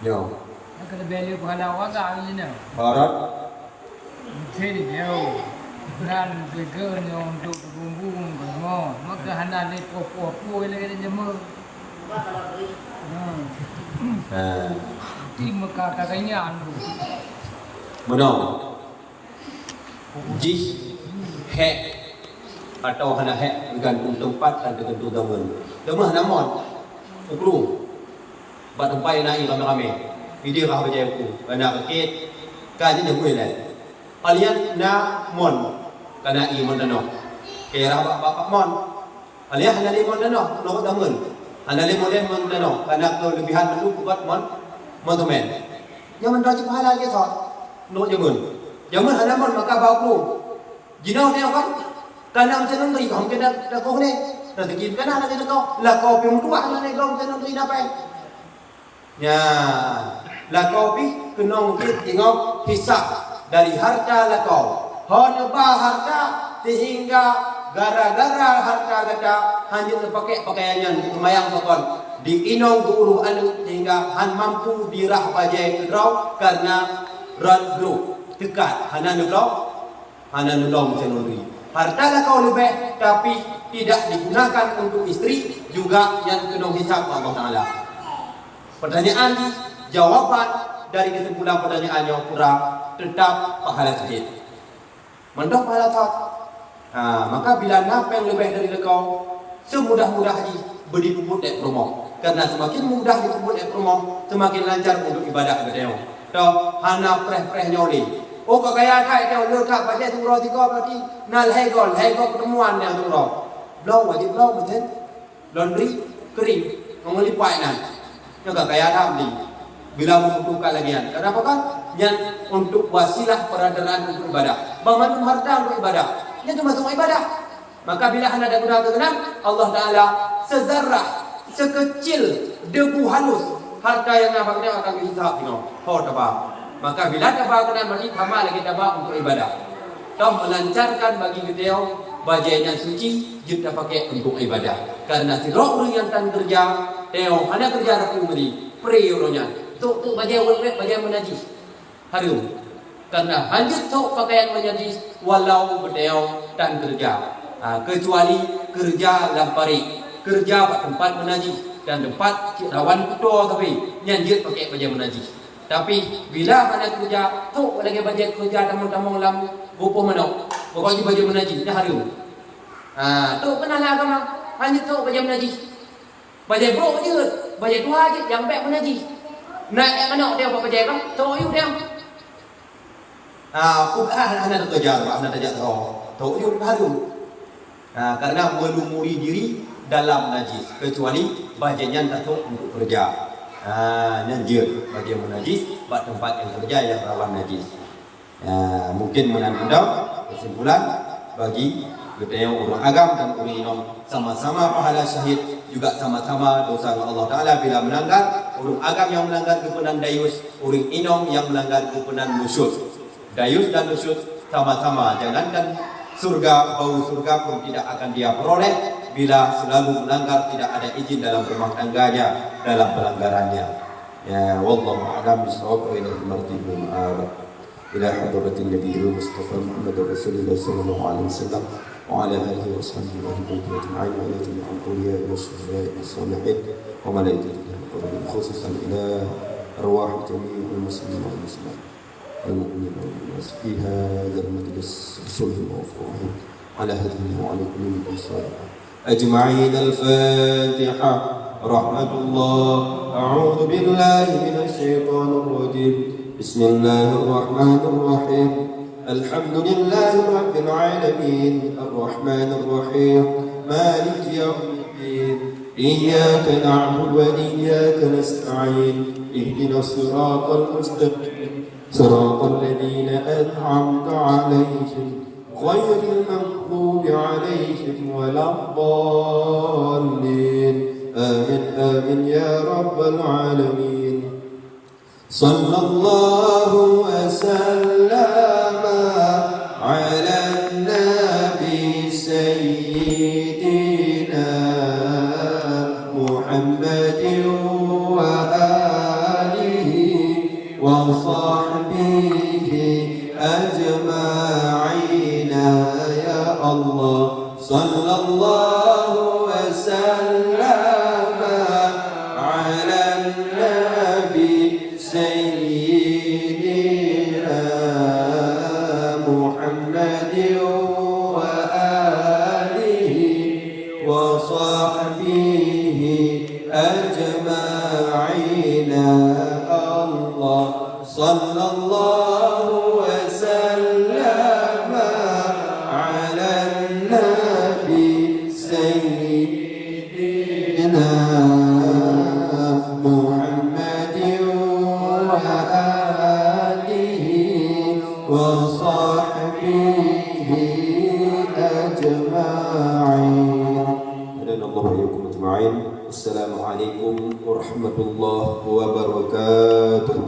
yo Nak kena beli pala waga ni ni. barat Jadi dia dan bekerja untuk bumbung semua. Maka hana ni popo lagi jemur. Di Mekah katanya anu. menong jih hek atau hana hek bergantung tempat dan tergantung zaman. Lemah namon uklu bat tempat naik ramai-ramai. Video kah berjaya aku, anak kekit, kaji dah boleh lah. Kalian nak mon, kena iman dan no. kira bapak mon. Aliah hana limon dano, no damun. Hana limon dano, karena kelebihan itu buat mon temen. Yang mendapat pahala ke tak? No jamun. Jamun hana mon maka bau ku. Jinau dia kan? Karena macam nanti kau kita dah kau ni. Nanti kita nak nanti kau. Lah kau pergi mutua nanti kau macam nanti apa? Ya, lah kau pergi kena kita tengok hisap dari harta lah kau. Hanya harta sehingga gara-gara harta kata hanya terpakai pakaiannya kemayang pakon di inong guru anu sehingga han mampu dirah bajai kedrau karena ran gru dekat hana nolong senuri harta lah kau lebih tapi tidak digunakan untuk istri juga yang kena hisab Allah Taala. Pertanyaan ni jawaban dari kesimpulan pertanyaannya kurang tetap pahala sahih. Mendok pahala tak? Maka bila nafas yang lebih dari kau semudah-mudah haji beri puput dek promo. Karena semakin mudah dipuput dek promo, semakin lancar untuk ibadah kita. Toh hana preh-preh nyoli. Oh kau kaya kai kau letak baca surah 3 berarti nal hegol pertemuan yang surah. Blau wajib blau betul. Laundry kering, mengelipai nan. Jaga kaya ramli. Bila membutuhkan lagian. Kenapa kan? Yang untuk wasilah peradaan untuk ibadah. Memandu harta untuk ibadah. Yang termasuk ibadah. Maka bila anda ada guna kegenap, Allah Taala sezarah, sekecil debu halus harta yang nampak dia akan dihisap tengok. Oh tabah. Maka bila tabah kena berarti sama lagi tabah untuk ibadah. Kau melancarkan bagi kita bajainya suci kita pakai untuk ibadah. Karena si roh yang tan kerja, teo hanya kerja rapi beri, pre-euronya. Tu bajai menajis. Harum. Karena hanya tu pakaian menajis walau berdeo dan kerja. Kecuali kerja lampari, kerja pada tempat menajis dan tempat rawan kudo tapi nyanjit pakai baju menajis. Tapi bila hanya kerja tu lagi baju kerja tamu-tamu lam bupo menok, pakai baju menajis dah harum. Tu kenalah agama hanya tu baju menajis. Baju bro je, baju tua je yang baik menajis. Nak menok dia pakai baju apa? Tu you dia. Anda kerja, anda tajak tu you harum. Karena melumuri diri dalam najis kecuali bajunya tak tahu untuk kerja. Nanjir baju menajis buat tempat yang kerja yang rawan najis. Mungkin menandang kesimpulan bagi kita yang orang agam dan orang inom sama-sama pahala syahid juga sama-sama dosa Allah Taala bila melanggar. Orang agam yang melanggar kepenan dayus, orang inom yang melanggar kepenan nusyud. Dayus dan nusyud sama-sama, jangankan surga, bau surga pun tidak akan dia peroleh bila selalu melanggar, tidak ada izin dalam rumah tangganya dalam pelanggarannya. Ya wallahu a'lam bishawab wa ilaihi marji'ul ma'ab. Ila hadratin nabiyil mustafa Muhammad rasulullah sallallahu alaihi wasallam wa ala alihi wa sahbihi wa ajma'in wa ila jami'il awliya wa syuhada'i wa salihin wa malaikatihi muqarrabin khususan ila arwah jami'il muslimin wal muslimat المؤمنين والناس في هذا المجلس صلح وفرح على هديه وعلى كل من صالحا أجمعين. الفاتحة. رحمة الله. أعوذ بالله من الشيطان الرجيم. بسم الله الرحمن الرحيم. الحمد لله رب العالمين الرحمن الرحيم مالك يوم الدين إياك نعبد وإياك نستعين اهدنا الصراط المستقيم صراط الذين أنعمت عليهم غير المغضوب عليهم ولا الضالين آمين آمين يا رب العالمين. صلى الله وسلم على النبي سيدنا محمد وآله وصحبه أجمعين يا الله. صلى الله وسلم على النبي سيدنا محمد وآله وصحبه أجمعين الله. صلى الله وسلم على النبي سيدنا محمد وآله وصحبه أجمعين. هدانا الله وإياكم أجمعين. السلام عليكم ورحمة الله وبركاته.